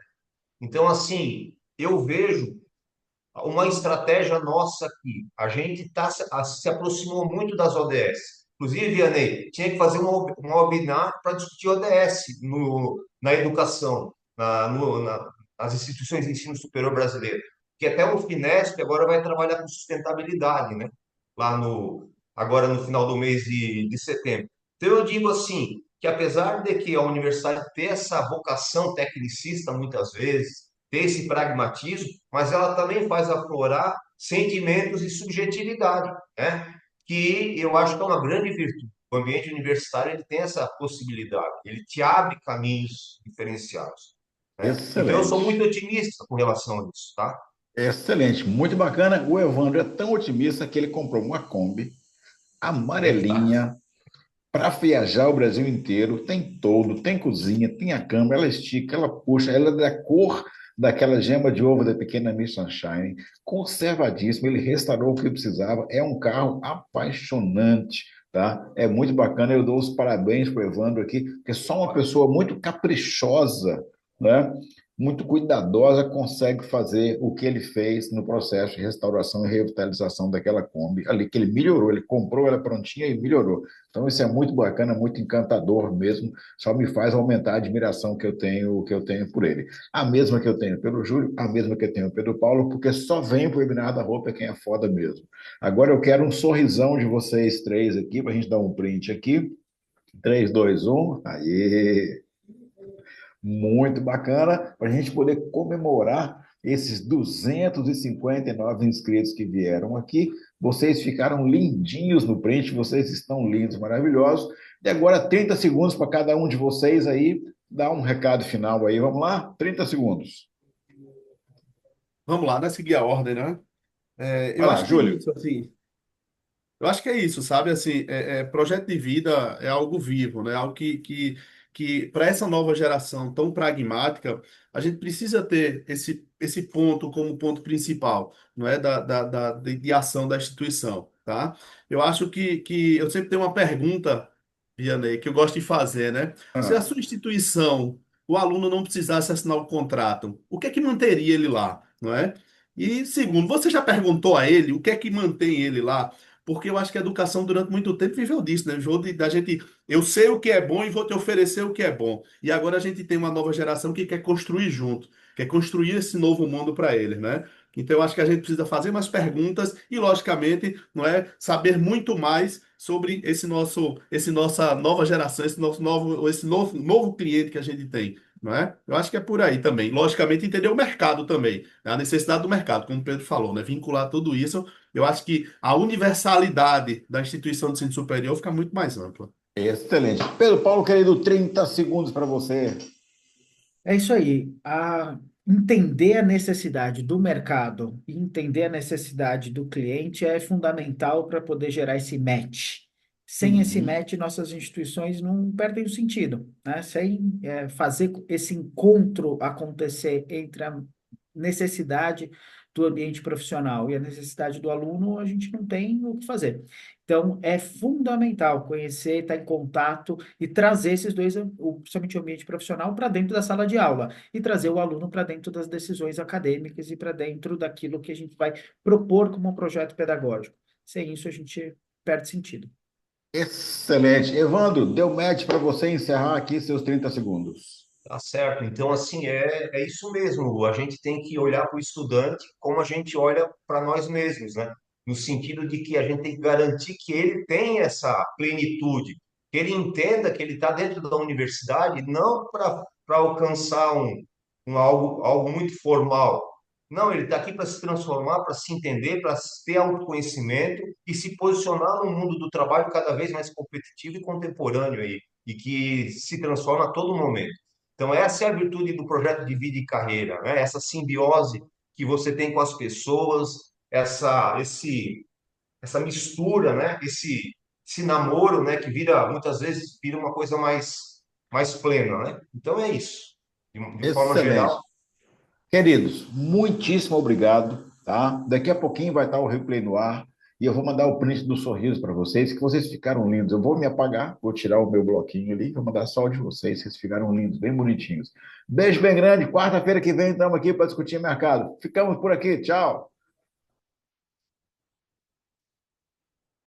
Então, assim, eu vejo uma estratégia nossa aqui. A gente se aproximou muito das ODS. Inclusive, Vianney, tinha que fazer um webinar para discutir ODS na educação, nas instituições de ensino superior brasileiro. Que até o Finesp agora vai trabalhar com sustentabilidade, né? Lá agora no final do mês de setembro. Então, eu digo assim, que apesar de que a universidade ter essa vocação tecnicista muitas vezes, ter esse pragmatismo, mas ela também faz aflorar sentimentos e subjetividade, né? Que eu acho que é uma grande virtude. O ambiente universitário ele tem essa possibilidade, ele te abre caminhos diferenciados, né? Então eu sou Excelente. muito otimista com relação a isso, tá? Excelente. Muito bacana. O Evandro é tão otimista que ele comprou uma Kombi Eita, amarelinha para viajar o Brasil inteiro. Tem todo, tem cozinha, tem a câmera, ela estica, ela puxa, ela é da cor daquela gema de ovo da pequena Miss Sunshine, conservadíssimo, ele restaurou o que precisava, é um carro apaixonante, tá? É muito bacana, eu dou os parabéns para o Evandro aqui, porque só uma pessoa muito caprichosa, né? Muito cuidadosa, consegue fazer o que ele fez no processo de restauração e revitalização daquela Kombi ali, que ele melhorou, ele comprou ela prontinha e melhorou. Então, isso é muito bacana, muito encantador mesmo, só me faz aumentar a admiração que eu tenho por ele. A mesma que eu tenho pelo Júlio, a mesma que eu tenho pelo Paulo, porque só vem pro Webinar da Roupa quem é foda mesmo. Agora eu quero um sorrisão de vocês três aqui, para a gente dar um print aqui. 3, 2, 1. Aí, muito bacana, para a gente poder comemorar esses 259 inscritos que vieram aqui. Vocês ficaram lindinhos no print, vocês estão lindos, maravilhosos. E agora 30 segundos para cada um de vocês aí, dar um recado final aí. Vamos lá? 30 segundos. Vamos lá, né? Seguir a ordem, né? Vai Eu lá, acho que é Júlio. isso, assim. Eu acho que é isso, sabe? Assim, projeto de vida é algo vivo, né? Algo que para essa nova geração tão pragmática, a gente precisa ter esse ponto como ponto principal, não é? De ação da instituição, tá? Eu acho que eu sempre tenho uma pergunta, Vianney, que eu gosto de fazer, né? Se a Ah, sua instituição, o aluno não precisasse assinar o contrato, o que é que manteria ele lá, não é? E segundo, você já perguntou a ele o que é que mantém ele lá? Porque eu acho que a educação durante muito tempo viveu disso, né? Jogo da gente, eu sei o que é bom e vou te oferecer o que é bom. E agora a gente tem uma nova geração que quer construir junto, quer construir esse novo mundo para eles, né? Então eu acho que a gente precisa fazer mais perguntas e, logicamente, não é saber muito mais sobre esse nossa nova geração, esse novo cliente que a gente tem, não é? Eu acho que é por aí também. Logicamente, entender o mercado também, né? A necessidade do mercado, como o Pedro falou, né? Vincular tudo isso, eu acho que a universalidade da instituição de ensino superior fica muito mais ampla. excelente. Pedro Paulo, querido, 30 segundos para você. É isso aí. Entender a necessidade do mercado e entender a necessidade do cliente é fundamental para poder gerar esse match. Sem esse Uhum. match, nossas instituições não perdem o sentido, né? Sem fazer esse encontro acontecer entre a necessidade do ambiente profissional e a necessidade do aluno, a gente não tem o que fazer. Então, é fundamental conhecer, estar em contato e trazer esses dois, principalmente o ambiente profissional, para dentro da sala de aula e trazer o aluno para dentro das decisões acadêmicas e para dentro daquilo que a gente vai propor como um projeto pedagógico. Sem isso, a gente perde sentido. Excelente. Evandro, deu match para você encerrar aqui seus 30 segundos. Tá certo. Então, assim, é isso mesmo. A gente tem que olhar para o estudante como a gente olha para nós mesmos, né? No sentido de que a gente tem que garantir que ele tenha essa plenitude, que ele entenda que ele está dentro da universidade não para alcançar algo muito formal. Não, ele está aqui para se transformar, para se entender, para ter autoconhecimento e se posicionar no mundo do trabalho cada vez mais competitivo e contemporâneo aí, e que se transforma a todo momento. Então, essa é a virtude do projeto de vida e carreira, né? Essa simbiose que você tem com as pessoas, essa mistura, né? Esse namoro, né? Que vira, muitas vezes, vira uma coisa mais plena, né? Então, é isso. De forma Excelente. geral, Queridos, muitíssimo obrigado, tá? Daqui a pouquinho vai estar o replay no ar e eu vou mandar o print do sorriso para vocês, que vocês ficaram lindos. Eu vou me apagar, vou tirar o meu bloquinho ali, vou mandar só o de vocês, vocês ficaram lindos, bem bonitinhos. Beijo bem grande. Quarta-feira que vem estamos aqui para discutir mercado. Ficamos por aqui. Tchau.